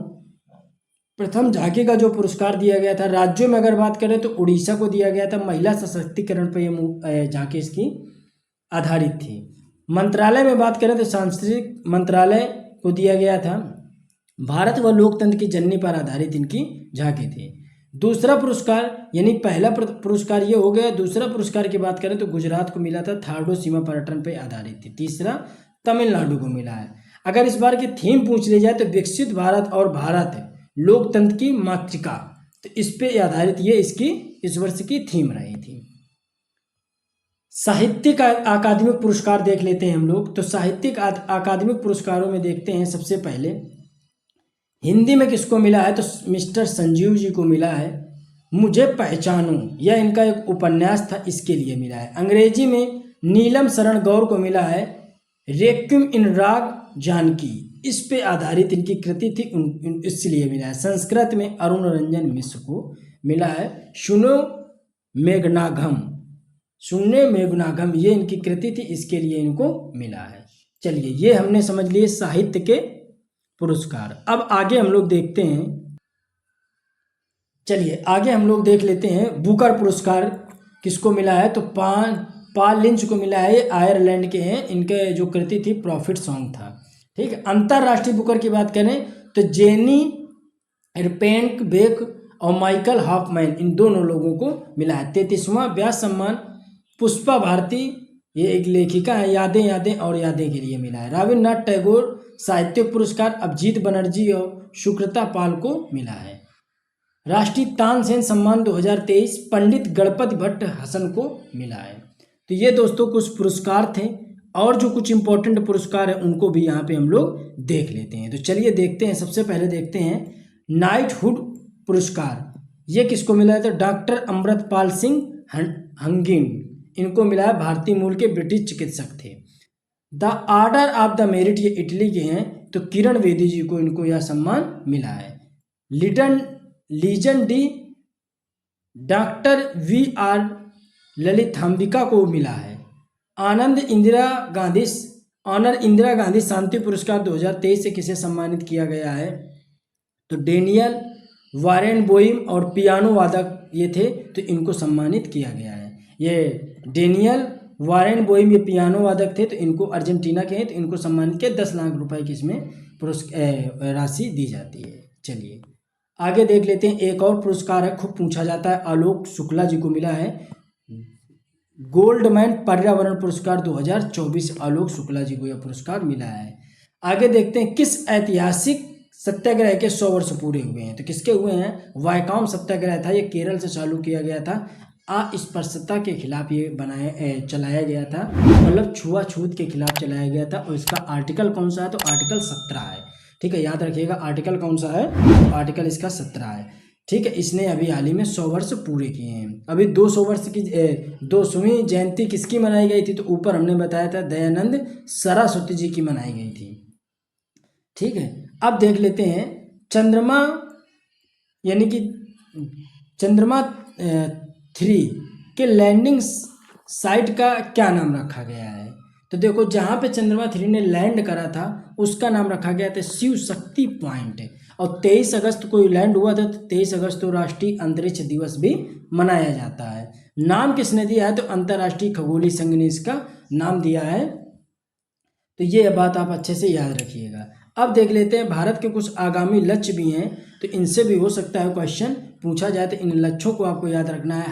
प्रथम झांकी का जो पुरस्कार दिया गया था, राज्यों में अगर बात करें तो उड़ीसा को दिया गया था। महिला सशक्तिकरण पर यह झांकी इसकी आधारित थी। मंत्रालय में बात करें तो सांस्कृतिक मंत्रालय को दिया गया था। भारत व लोकतंत्र की जननी पर आधारित इनकी झांकी थी। दूसरा पुरस्कार, यानी पहला पुरस्कार ये हो गया। दूसरा पुरस्कार की बात करें तो गुजरात को मिला था, थार्डो सीमा पर्यटन पर आधारित थी। तीसरा तमिलनाडु को मिला है। अगर इस बार की थीम पूछ ली जाए तो विकसित भारत और भारत लोकतंत्र की मातृका, तो इस पे आधारित ये इसकी इस वर्ष की थीम रही थी। साहित्यिक अकादमिक पुरस्कार देख लेते हैं हम लोग। तो साहित्यिक अकादमिक पुरस्कारों में देखते हैं सबसे पहले हिंदी में किसको मिला है, तो मिस्टर संजीव जी को मिला है मुझे पहचानो, यह इनका एक उपन्यास था, इसके लिए मिला है। अंग्रेजी में नीलम शरण गौर को मिला है रेक्विम इन राग जानकी, इस पे आधारित इनकी कृति थी, इसलिए मिला है। संस्कृत में अरुण रंजन मिश्र को मिला है सुनो मेघनाघम, सुनने मेघनाघम, ये इनकी कृति थी, इसके लिए इनको मिला है। चलिए ये हमने समझ लिए साहित्य के पुरस्कार। अब आगे हम लोग देखते हैं, चलिए आगे हम लोग देख लेते हैं बुकर पुरस्कार किसको मिला है, तो पॉल लिंच को मिला है। ये आयरलैंड के हैं, इनके जो कृति थी प्रॉफिट सॉन्ग था। ठीक है, अंतरराष्ट्रीय बुकर की बात करें तो जेनी रिपेंक बेक और माइकल हॉफमैन, इन दोनों लोगों को मिला है। 33वां व्यास सम्मान पुष्पा भारती, ये एक लेखिका है, यादें यादें और यादें के लिए मिला है। रविन्द्रनाथ टैगोर साहित्य पुरस्कार अभिजीत बनर्जी और सुकृता पाल को मिला है। राष्ट्रीय तानसेन सम्मान 2023 पंडित गणपति भट्ट हसन को मिला है। तो ये दोस्तों कुछ पुरस्कार थे, और जो कुछ इंपॉर्टेंट पुरस्कार है उनको भी यहाँ पे हम लोग देख लेते हैं। तो चलिए देखते हैं, सबसे पहले देखते हैं नाइटहुड पुरस्कार, ये किसको मिला है, तो डॉक्टर अमृतपाल सिंह हंगिन, इनको मिला है, भारतीय मूल के ब्रिटिश चिकित्सक थे। The order of the merit, ये इटली के हैं, तो किरण बेदी जी को इनको यह सम्मान मिला है। लीजन डी डॉक्टर VR ललिथाम्बिका को मिला है। ऑनर इंदिरा गांधी शांति पुरस्कार 2023 से किसे सम्मानित किया गया है, तो डेनियल वारेन बोइम और पियानो वादक ये थे, तो इनको सम्मानित किया गया है। ये डेनियल वारेन बोइम ये पियानो वादक थे, तो इनको अर्जेंटीना के हैं, तो इनको सम्मानित किया, 10 लाख रुपए की इसमें राशि दी जाती है। चलिए आगे देख लेते हैं। एक और पुरस्कार है, खूब पूछा जाता है, आलोक शुक्ला जी को मिला है गोल्डमैन पर्यावरण पुरस्कार 2024, आलोक शुक्ला जी को यह पुरस्कार मिला है। आगे देखते हैं, किस ऐतिहासिक सत्याग्रह के 100 वर्ष पूरे हुए हैं, तो किसके हुए हैं? वायकॉम सत्याग्रह था, ये केरल से चालू किया गया था, अस्पृश्यता के खिलाफ ये चलाया गया था, मतलब छुआछूत के खिलाफ चलाया गया था। और इसका आर्टिकल कौन सा है? तो आर्टिकल 17 है। ठीक है, याद रखिएगा आर्टिकल कौन सा है? तो आर्टिकल इसका 17 है। ठीक है, इसने अभी हाल ही में 100 वर्ष पूरे किए हैं। अभी 200 वर्ष की 200वीं जयंती किसकी मनाई गई थी? तो ऊपर हमने बताया था दयानंद सरस्वती जी की मनाई गई थी। ठीक है, अब देख लेते हैं चंद्रमा यानी कि चंद्रमा 3 के लैंडिंग साइट का क्या नाम रखा गया है? तो देखो, जहाँ पे चंद्रमा 3 ने लैंड करा था उसका नाम रखा गया था शिव शक्ति पॉइंट, और 23 अगस्त को लैंड हुआ था, तो 23 अगस्त को राष्ट्रीय अंतरिक्ष दिवस भी मनाया जाता है। नाम किसने दिया है? तो अंतर्राष्ट्रीय खगोलीय संघ ने इसका नाम दिया है। तो ये बात आप अच्छे से याद रखिएगा। अब देख लेते हैं, भारत के कुछ आगामी लक्ष्य भी हैं, तो इनसे भी हो सकता है क्वेश्चन पूछा जाए, तो इन लक्ष्यों को आपको याद रखना है।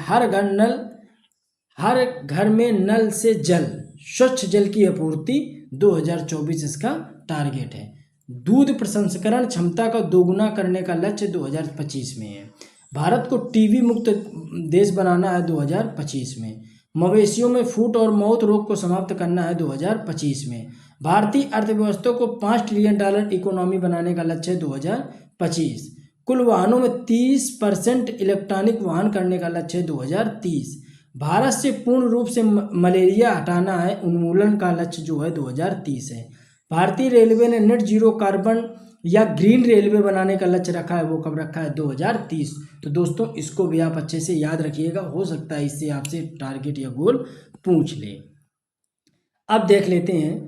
हर घर में नल से जल, स्वच्छ जल की आपूर्ति 2024 इसका टारगेट है। दूध प्रसंस्करण क्षमता का दोगुना करने का लक्ष्य 2025 में है। भारत को टीबी मुक्त देश बनाना है 2025 में। मवेशियों में फुट और माउथ रोग को समाप्त करना है 2025 में। भारतीय अर्थव्यवस्था को $5 ट्रिलियन इकोनॉमी बनाने का लक्ष्य है 2025। कुल वाहनों में 30% इलेक्ट्रॉनिक वाहन करने का लक्ष्य है 2030। भारत से पूर्ण रूप से मलेरिया हटाना है, उन्मूलन का लक्ष्य जो है 2030 है। भारतीय रेलवे ने नेट जीरो कार्बन या ग्रीन रेलवे बनाने का लक्ष्य रखा है, वो कब रखा है? 2030। तो दोस्तों इसको भी आप अच्छे से याद रखिएगा, हो सकता है इससे आपसे टारगेट या गोल पूछ ले। अब देख लेते हैं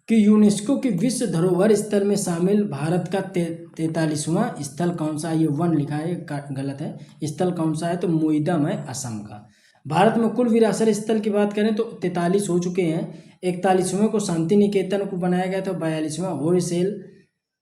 कि यूनेस्को की विश्व धरोहर स्थल में शामिल भारत का 43वां स्थल कौन सा है? ये 1 लिखा है, गलत है। स्थल कौन सा है? तो मोईदम है, असम का। भारत में कुल विरासत स्थल की बात करें तो 43 हो चुके हैं। 41वें को शांति निकेतन को बनाया गया था, 42वां होयसेल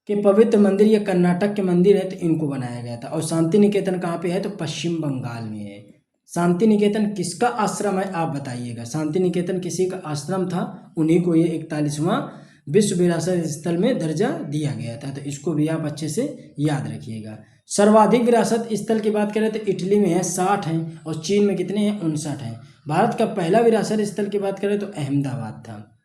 के पवित्र मंदिर, ये कर्नाटक के मंदिर है, तो इनको बनाया गया था। और शांति निकेतन कहाँ पे है? तो पश्चिम बंगाल में है। शांति निकेतन किसका आश्रम है आप बताइएगा? शांति निकेतन किसी का आश्रम था, उन्हीं को ये 41वां विश्व विरासत स्थल में दर्जा दिया गया था, तो इसको भी आप अच्छे से याद रखिएगा। सर्वाधिक विरासत स्थल की बात करें तो इटली में है 60 हैं, और चीन में कितने हैं? 59 हैं। भारत का पहला विरासत स्थल की बात करें तो अहमदाबाद था।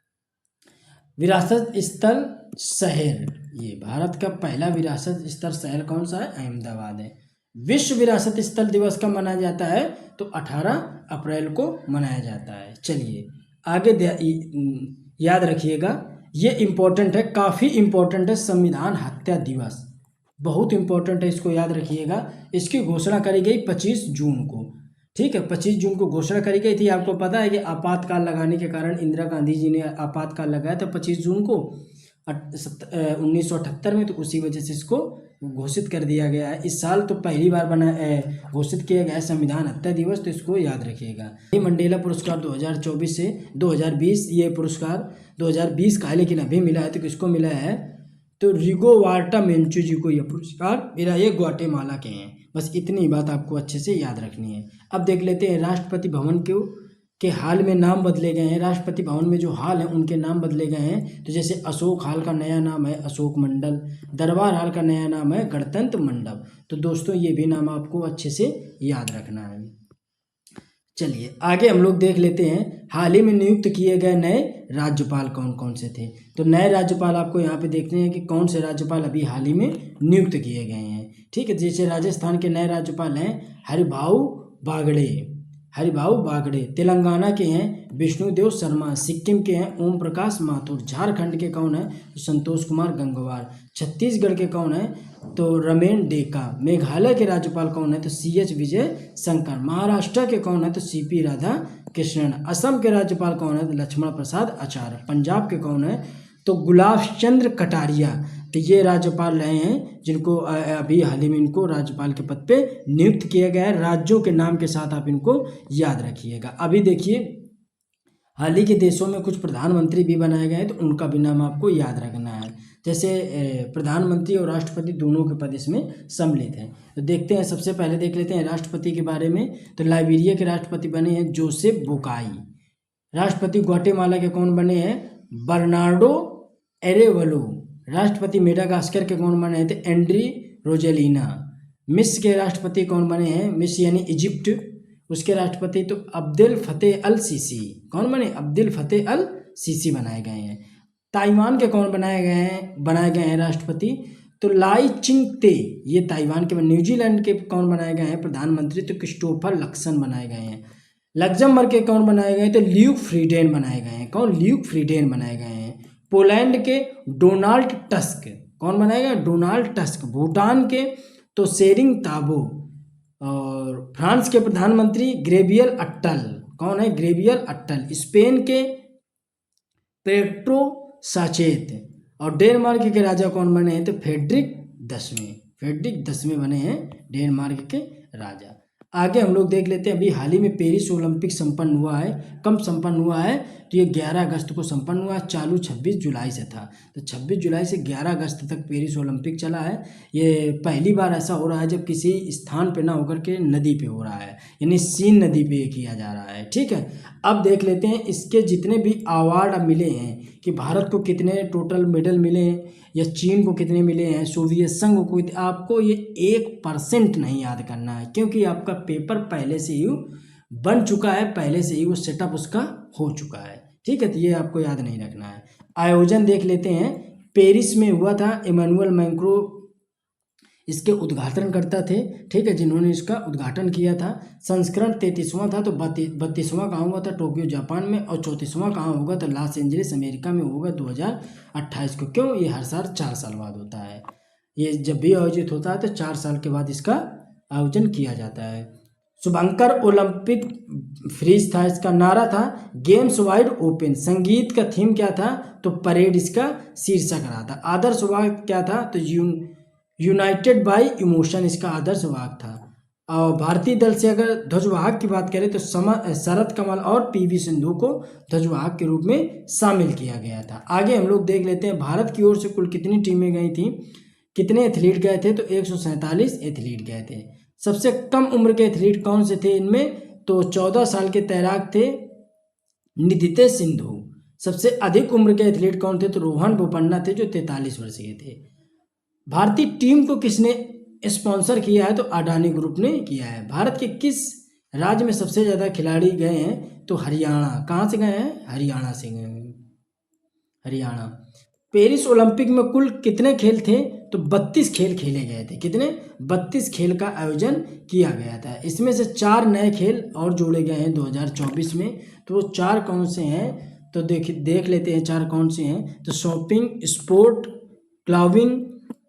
विरासत स्थल शहर, ये भारत का पहला विरासत स्थल शहर कौन सा है? अहमदाबाद है। विश्व विरासत स्थल दिवस कब मनाया जाता है? तो 18 अप्रैल को मनाया जाता है। चलिए आगे याद रखिएगा, ये इम्पोर्टेंट है, काफ़ी इम्पोर्टेंट है। संविधान हत्या दिवस बहुत इम्पोर्टेंट है, इसको याद रखिएगा। इसकी घोषणा करी गई 25 जून को। ठीक है, 25 जून को घोषणा करी गई थी। आपको पता है कि आपातकाल लगाने के कारण इंदिरा गांधी जी ने आपातकाल लगाया था 25 जून को 1978 में, तो उसी वजह से इसको घोषित कर दिया गया है। इस साल तो पहली बार घोषित किया गया है संविधान हत्या दिवस, तो इसको याद रखिएगा। मंडेला पुरस्कार 2024 से 2020, ये पुरस्कार 2020 का है लेकिन अभी मिला है, तो किसको मिला है? तो रिगोवार्टा मेंचू जी को यह पुरस्कार मिला, ये ग्वाटेमाला के हैं। बस इतनी बात आपको अच्छे से याद रखनी है। अब देख लेते हैं राष्ट्रपति भवन के हाल में नाम बदले गए हैं। राष्ट्रपति भवन में जो हाल है उनके नाम बदले गए हैं। तो जैसे अशोक हाल का नया नाम है अशोक मंडल, दरबार हाल का नया नाम है गणतंत्र मंडप। तो दोस्तों ये भी नाम आपको अच्छे से याद रखना है। चलिए आगे हम लोग देख लेते हैं, हाल ही में नियुक्त किए गए नए राज्यपाल कौन कौन से थे। तो नए राज्यपाल आपको यहाँ पे देखते हैं कि कौन से राज्यपाल अभी हाल ही में नियुक्त किए गए हैं। ठीक है, जैसे राजस्थान के नए राज्यपाल हैं हरिभाऊ बागड़े, तेलंगाना के हैं विष्णुदेव शर्मा, सिक्किम के हैं ओम प्रकाश माथुर, झारखंड के कौन है? तो संतोष कुमार गंगवार, छत्तीसगढ़ के कौन है? तो रमेन डेका, मेघालय के राज्यपाल कौन है? तो CH विजय शंकर, महाराष्ट्र के कौन है? तो CP राधा कृष्णन, असम के राज्यपाल कौन है? तो लक्ष्मण प्रसाद आचार्य, पंजाब के कौन है? तो गुलाब चंद्र कटारिया, तो ये राज्यपाल रहे हैं जिनको अभी हाल ही में इनको राज्यपाल के पद पे नियुक्त किया गया है। राज्यों के नाम के साथ आप इनको याद रखिएगा। अभी देखिए हाल ही के देशों में कुछ प्रधानमंत्री भी बनाए गए हैं, तो उनका भी नाम आपको याद रखना है। जैसे प्रधानमंत्री और राष्ट्रपति दोनों के पद इसमें सम्मिलित हैं। तो देखते हैं, सबसे पहले देख लेते हैं राष्ट्रपति के बारे में। तो लाइबेरिया के राष्ट्रपति बने हैं जोसेफ बोकाई। राष्ट्रपति ग्वाटेमाला के कौन बने हैं? बर्नार्डो एरेवलो। राष्ट्रपति मेडागास्कर के कौन बने थे? एंड्री रोजेलिना। मिस्र के राष्ट्रपति कौन बने हैं? मिस्र यानी इजिप्ट, उसके राष्ट्रपति तो अब्देल फतेह अल सीसी। कौन बने? अब्देल फतेह अल सीसी बनाए गए हैं। ताइवान के कौन बनाए गए हैं राष्ट्रपति? तो लाई चिंग ते, ये ताइवान के। न्यूजीलैंड के कौन बनाए गए हैं प्रधानमंत्री? तो क्रिस्टोफर लक्सन बनाए गए हैं। लग्जमबर्ग के कौन बनाए गए? तो ल्यूक फ्रीडेन बनाए गए हैं। कौन? ल्यूक फ्रीडेन बनाए गए हैं। पोलैंड के डोनाल्ड टस्क। कौन बनाए गए? Donald tusk. भूटान के तो सेरिंग ताबो। और फ्रांस के प्रधानमंत्री ग्रेवियल अट्टल। कौन है? ग्रेवियल अट्टल। स्पेन के पेट्रो साचेत। और डेनमार्क के राजा कौन बने हैं? तो फेडरिक 10वें। फेडरिक 10वें बने हैं डेनमार्क के राजा। आगे हम लोग देख लेते हैं, अभी हाल ही में पेरिस ओलंपिक संपन्न हुआ है। कब संपन्न हुआ है? तो ये 11 अगस्त को संपन्न हुआ है। चालू 26 जुलाई से था। तो 26 जुलाई से 11 अगस्त तक पेरिस ओलंपिक चला है। ये पहली बार ऐसा हो रहा है जब किसी स्थान पे ना होकर के नदी पे हो रहा है, यानी सीन नदी पे किया जा रहा है। ठीक है, अब देख लेते हैं इसके जितने भी अवार्ड मिले हैं कि भारत को कितने टोटल मेडल मिले हैं या चीन को कितने मिले हैं, सोवियत संघ को। आपको ये 1% नहीं याद करना है, क्योंकि आपका पेपर पहले से ही बन चुका है, पहले से ही वो सेटअप उसका हो चुका है। ठीक है, तो ये आपको याद नहीं रखना है। आयोजन देख लेते हैं, पेरिस में हुआ था। इमैनुअल मैक्रो इसके उद्घाटन करता थे। ठीक है, जिन्होंने इसका उद्घाटन किया था। संस्करण 33वां था। तो 32वां कहाँ हुआ था? टोक्यो जापान में। और 34वां कहाँ होगा? तो लॉस एंजलिस अमेरिका में होगा 2028 को। क्यों? ये हर साल 4 साल बाद होता है। ये जब भी आयोजित होता है तो 4 साल के बाद इसका आयोजन किया जाता है। शुभंकर ओलंपिक फ्रीज था, इसका नारा था गेम्स वाइड ओपन। संगीत का थीम क्या था? तो परेड इसका शीर्षक रहा था। आदर्श वाक्य क्या था? तो यूनाइटेड बाय इमोशन इसका आदर्श वाक्य था। और भारतीय दल से अगर ध्वजवाहक की बात करें तो शरद कमल और पीवी सिंधु को ध्वजवाहक के रूप में शामिल किया गया था। आगे हम लोग देख लेते हैं, भारत की ओर से कुल कितनी टीमें गई थी, कितने एथलीट गए थे? तो 147 एथलीट गए थे। सबसे कम उम्र के एथलीट कौन से थे इनमें? तो 14 साल के तैराक थे निधिते सिंधु। सबसे अधिक उम्र के एथलीट कौन थे? तो रोहन बोपन्ना थे, जो 43 वर्ष के थे। भारतीय टीम को किसने स्पॉन्सर किया है? तो अडानी ग्रुप ने किया है। भारत के किस राज्य में सबसे ज़्यादा खिलाड़ी गए हैं? तो हरियाणा। कहाँ से गए हैं? हरियाणा से गए हैं। हरियाणा। पेरिस ओलंपिक में कुल कितने खेल थे? तो 32 खेल खेले गए थे। कितने? 32 खेल का आयोजन किया गया था। इसमें से 4 नए खेल और जोड़े गए हैं 2024 में। तो वो 4 कौन से हैं? तो देख लेते हैं 4 कौन से हैं। तो shopping, sport, climbing,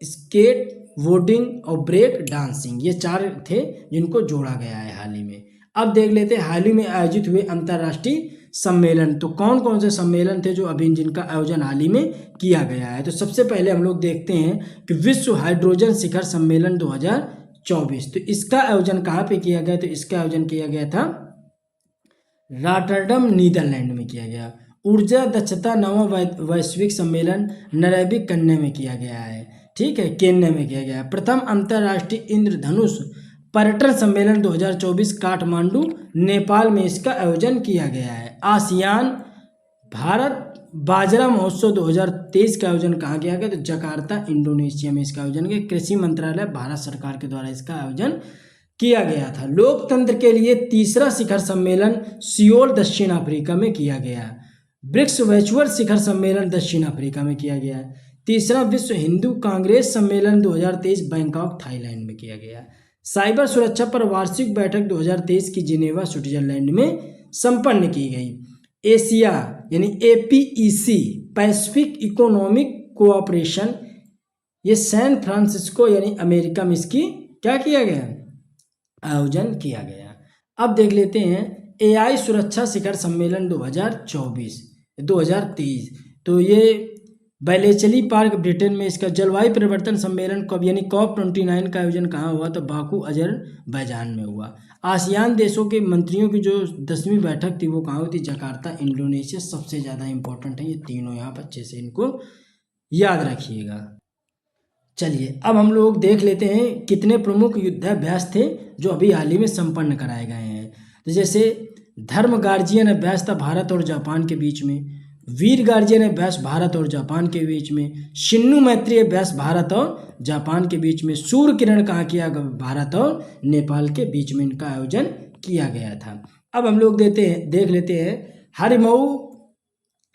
skateboarding और ब्रेक डांसिंग, ये 4 थे जिनको जोड़ा गया है हाल ही में। अब देख लेते हैं हाल ही में आयोजित हुए अंतर्राष्ट्रीय सम्मेलन। तो कौन कौन से सम्मेलन थे जो अभी जिनका आयोजन हाल ही में किया गया है? तो सबसे पहले हम लोग देखते हैं कि विश्व हाइड्रोजन शिखर सम्मेलन 2024। तो इसका आयोजन कहाँ पे किया गया? तो इसका आयोजन किया गया था रॉटरडम, नीदरलैंड में किया गया। ऊर्जा दक्षता नवा वैश्विक सम्मेलन नैरोबी केन्या में किया गया है। ठीक है, केन्या में किया गया है। प्रथम अंतर्राष्ट्रीय इंद्रधनुष पर्यटन सम्मेलन 2024 काठमांडू, नेपाल में इसका आयोजन किया गया है। आसियान भारत बाजरा महोत्सव 2023 का आयोजन कहाँ किया गया? तो जकार्ता, इंडोनेशिया में इसका आयोजन किया। कृषि मंत्रालय भारत सरकार के द्वारा इसका आयोजन किया गया था। लोकतंत्र के लिए तीसरा शिखर सम्मेलन सियोल, दक्षिण अफ्रीका में किया गया। ब्रिक्स वर्चुअल शिखर सम्मेलन दक्षिण अफ्रीका में किया गया। तीसरा विश्व हिंदू कांग्रेस सम्मेलन 2023 बैंकॉक, थाईलैंड में किया गया। साइबर सुरक्षा पर वार्षिक बैठक 2023 की जिनेवा, स्विट्जरलैंड में संपन्न की गई। एशिया यानी APEC, पैसिफिक इकोनॉमिक कोऑपरेशन, ये सैन फ्रांसिस्को यानी अमेरिका में इसकी क्या किया गया? आयोजन किया गया। अब देख लेते हैं AI सुरक्षा शिखर सम्मेलन 2023। तो ये बैलेचली पार्क ब्रिटेन में। इसका जलवायु परिवर्तन सम्मेलन कब यानी COP29 का आयोजन कहाँ हुआ? तो बाकू अजरबैजान में हुआ। आसियान देशों के मंत्रियों की जो 10वीं बैठक थी वो कहाँ हुई थी? Jakarta, Indonesia. सबसे ज़्यादा इंपॉर्टेंट है ये तीनों, यहाँ पर अच्छे से इनको याद रखिएगा। चलिए अब हम लोग देख लेते हैं कितने प्रमुख युद्धाभ्यास थे जो अभी हाल ही में संपन्न कराए गए हैं। तो जैसे धर्म गार्जियन अभ्यास था भारत और जापान के बीच में, वीर गार्जियन अभ्यास भारत और जापान के बीच में, शिन्नु मैत्री अभ्यास भारत और जापान के बीच में, सूर्य किरण कहाँ किया? भारत और नेपाल के बीच में इनका आयोजन किया गया था। अब हम लोग देख लेते हैं हरिमऊ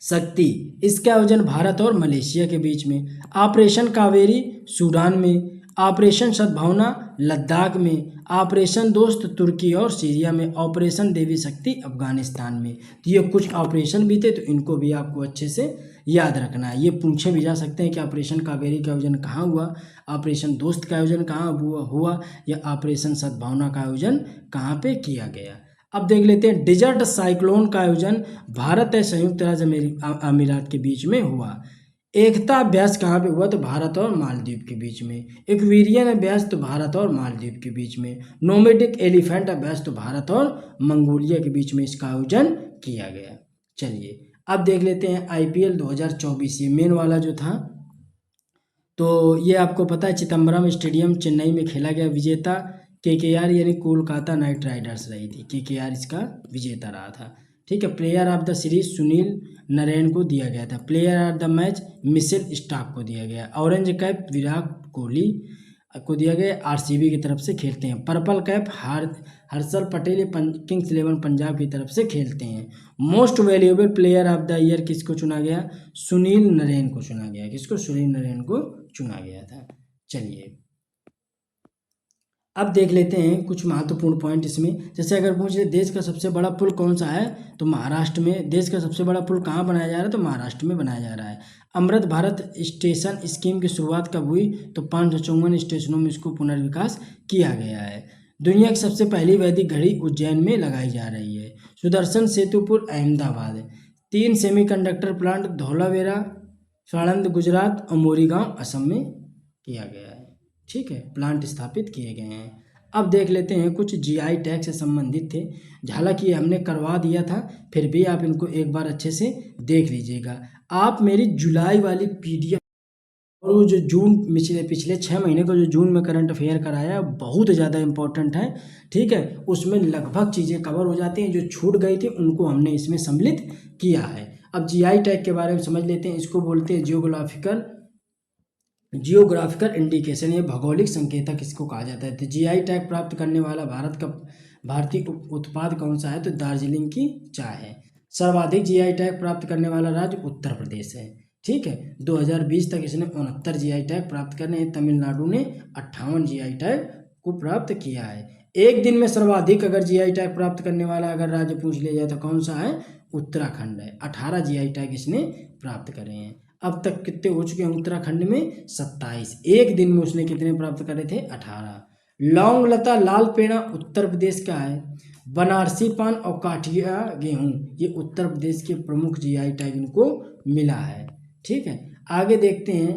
शक्ति, इसका आयोजन भारत और मलेशिया के बीच में, ऑपरेशन कावेरी सूडान में, ऑपरेशन सद्भावना लद्दाख में, ऑपरेशन दोस्त तुर्की और सीरिया में, ऑपरेशन देवी शक्ति अफगानिस्तान में। तो ये कुछ ऑपरेशन भी थे, तो इनको भी आपको अच्छे से याद रखना है। ये पूछे भी जा सकते हैं कि ऑपरेशन कावेरी का आयोजन कहाँ हुआ, ऑपरेशन दोस्त का आयोजन कहाँ हुआ या ऑपरेशन सद्भावना का आयोजन कहाँ पे किया गया। अब देख लेते हैं डिजर्ट साइक्लोन का आयोजन भारत और संयुक्त राज्य अमीरात के बीच में हुआ। एकता अभ्यास कहाँ पे हुआ? तो भारत और मालदीव के बीच में। एक्वेरियन अभ्यास तो भारत और मालदीव के बीच में। नोमेडिक एलिफेंट अभ्यास तो भारत और मंगोलिया के बीच में इसका आयोजन किया गया। चलिए अब देख लेते हैं IPL 2024, ये मेन वाला जो था, तो ये आपको पता है चिदम्बरम स्टेडियम चेन्नई में खेला गया। विजेता KKR यानी कोलकाता नाइट राइडर्स रही थी। KKR इसका विजेता रहा था। ठीक है। Player of the series Sunil Narine को दिया गया था। Player of the match Mitchell Starc को दिया गया। ऑरेंज कैप विराट कोहली को दिया गया, RCB की तरफ से खेलते हैं। Purple cap Harshal Patel Kings 11 Punjab की तरफ से खेलते हैं। Most valuable player of the year किसको चुना गया? सुनील नरेन को चुना गया। किसको? सुनील नरेन को चुना गया था। चलिए अब देख लेते हैं कुछ महत्वपूर्ण पॉइंट इसमें। जैसे अगर पूछ ले देश का सबसे बड़ा पुल कौन सा है, तो महाराष्ट्र में। देश का सबसे बड़ा पुल कहाँ बनाया जा रहा है? तो महाराष्ट्र में बनाया जा रहा है। अमृत भारत स्टेशन स्कीम की शुरुआत कब हुई? तो 554 स्टेशनों में इसको पुनर्विकास किया गया है। दुनिया की सबसे पहली वैदिक घड़ी उज्जैन में लगाई जा रही है। सुदर्शन सेतुपुर अहमदाबाद। 3 सेमीकंडक्टर प्लांट धौलावीरा साणंद गुजरात और मोरीगांव असम में किया गया है। ठीक है, प्लांट स्थापित किए गए हैं। अब देख लेते हैं कुछ GI टैग से संबंधित थे, हालांकि हमने करवा दिया था, फिर भी आप इनको एक बार अच्छे से देख लीजिएगा। आप मेरी जुलाई वाली PDF और वो जो जून पिछले 6 महीने का जो जून में करंट अफेयर कराया बहुत ज़्यादा इंपॉर्टेंट है। ठीक है, उसमें लगभग चीज़ें कवर हो जाती हैं, जो छूट गई थी उनको हमने इसमें सम्मिलित किया है। अब GI टैग के बारे में समझ लेते हैं। इसको बोलते हैं जियोग्राफिकल इंडिकेशन, ये भौगोलिक संकेतक इसको कहा जाता है। तो GI टैग प्राप्त करने वाला भारतीय उत्पाद कौन सा है? तो दार्जिलिंग की चाय है। सर्वाधिक GI टैग प्राप्त करने वाला राज्य उत्तर प्रदेश है। ठीक है, 2020 तक इसने 69 GI टैग प्राप्त करने हैं। तमिलनाडु ने 58 GI टैग को प्राप्त किया है। एक दिन में सर्वाधिक अगर GI टैग प्राप्त करने वाला अगर राज्य पूछ लिया जाए तो कौन सा है? उत्तराखंड है। 18 GI टैग इसने प्राप्त करे हैं। अब तक कितने हो चुके हैं उत्तराखंड में? 27। एक दिन में उसने कितने प्राप्त करे थे? 18। लौंग लता लाल पेड़ा उत्तर प्रदेश का है। बनारसी पान और काठिया गेहूं ये उत्तर प्रदेश के प्रमुख GI टैग इनको मिला है। ठीक है, आगे देखते हैं।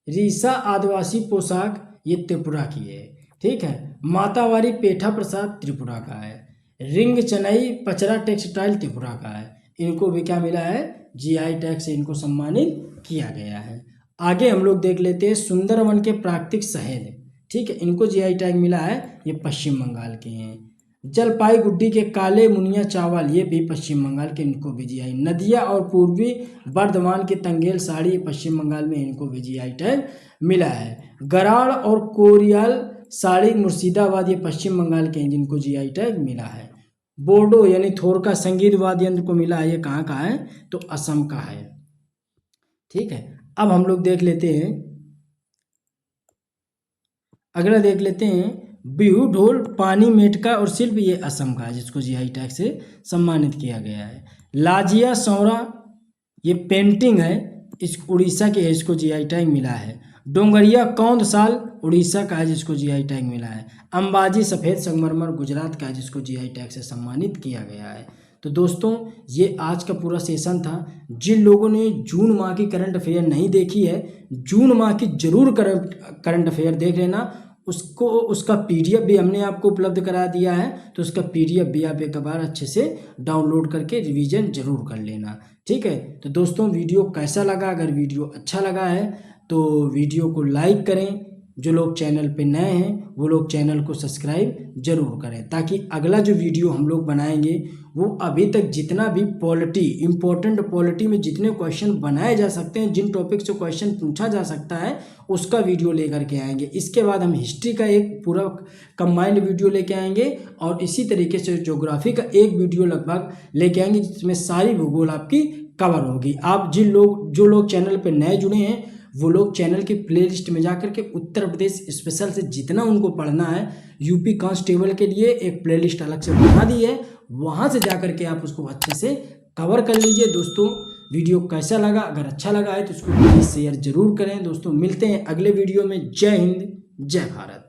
रीसा आदिवासी पोशाक ये त्रिपुरा की है। ठीक है, मातावारी पेठा प्रसाद त्रिपुरा का है। रिंग चेन्नई पचरा टेक्सटाइल त्रिपुरा का है। इनको भी क्या मिला है? GI टैग से इनको सम्मानित किया गया है। आगे हम लोग देख लेते हैं सुंदरवन के प्राकृतिक शहद। ठीक है, इनको GI टैग मिला है, ये पश्चिम बंगाल के हैं। जलपाईगुड़ी के काले मुनिया चावल ये भी पश्चिम बंगाल के, इनको भी GI। नदिया और पूर्वी बर्धमान की तंगेल साड़ी ये पश्चिम बंगाल में, इनको भी GI टैग मिला है। गराड़ और कोरियाल साड़ी मुर्शिदाबाद ये पश्चिम बंगाल के हैं, जिनको GI टैग मिला है। बोर्डो यानी थोर का संगीत वाद्य यंत्र को मिला है, ये कहाँ का है? तो असम का है। ठीक है, अब हम लोग देख लेते हैं अगला देख लेते हैं बिहू ढोल पानी मेटका और शिल्प, ये असम का है, जिसको GI टैग से सम्मानित किया गया है। लाजिया सौरा ये पेंटिंग है, इस उड़ीसा के है, इसको GI टैग मिला है। डोंगरिया कौंद साल उड़ीसा का है, जिसको GI टैग मिला है। अंबाजी सफ़ेद संगमरमर गुजरात का है, जिसको GI टैग से सम्मानित किया गया है। तो दोस्तों ये आज का पूरा सेशन था। जिन लोगों ने जून माह की करंट अफेयर नहीं देखी है, जून माह की जरूर करंट अफेयर देख लेना। उसका पीडीएफ भी हमने आपको उपलब्ध करा दिया है, तो उसका पीडीएफ भी आप एक बार अच्छे से डाउनलोड करके रिवीजन जरूर कर लेना। ठीक है, तो दोस्तों वीडियो कैसा लगा? अगर वीडियो अच्छा लगा है तो वीडियो को लाइक करें। जो लोग चैनल पे नए हैं वो लोग चैनल को सब्सक्राइब जरूर करें, ताकि अगला जो वीडियो हम लोग बनाएंगे वो अभी तक जितना भी इम्पोर्टेंट पॉलिटी में जितने क्वेश्चन बनाए जा सकते हैं, जिन टॉपिक से क्वेश्चन पूछा जा सकता है, उसका वीडियो लेकर के आएंगे। इसके बाद हम हिस्ट्री का एक पूरा कंबाइंड वीडियो लेके आएंगे और इसी तरीके से ज्योग्राफी का एक वीडियो लगभग लेके आएंगे, जिसमें सारी भूगोल आपकी कवर होगी। आप जो लोग चैनल पर नए जुड़े हैं वो लोग चैनल की प्लेलिस्ट में जाकर के उत्तर प्रदेश स्पेशल से जितना उनको पढ़ना है, यूपी कांस्टेबल के लिए एक प्लेलिस्ट अलग से बना दी है, वहां से जाकर के आप उसको अच्छे से कवर कर लीजिए। दोस्तों वीडियो कैसा लगा? अगर अच्छा लगा है तो उसको प्लीज शेयर जरूर करें। दोस्तों मिलते हैं अगले वीडियो में। जय हिंद, जय भारत।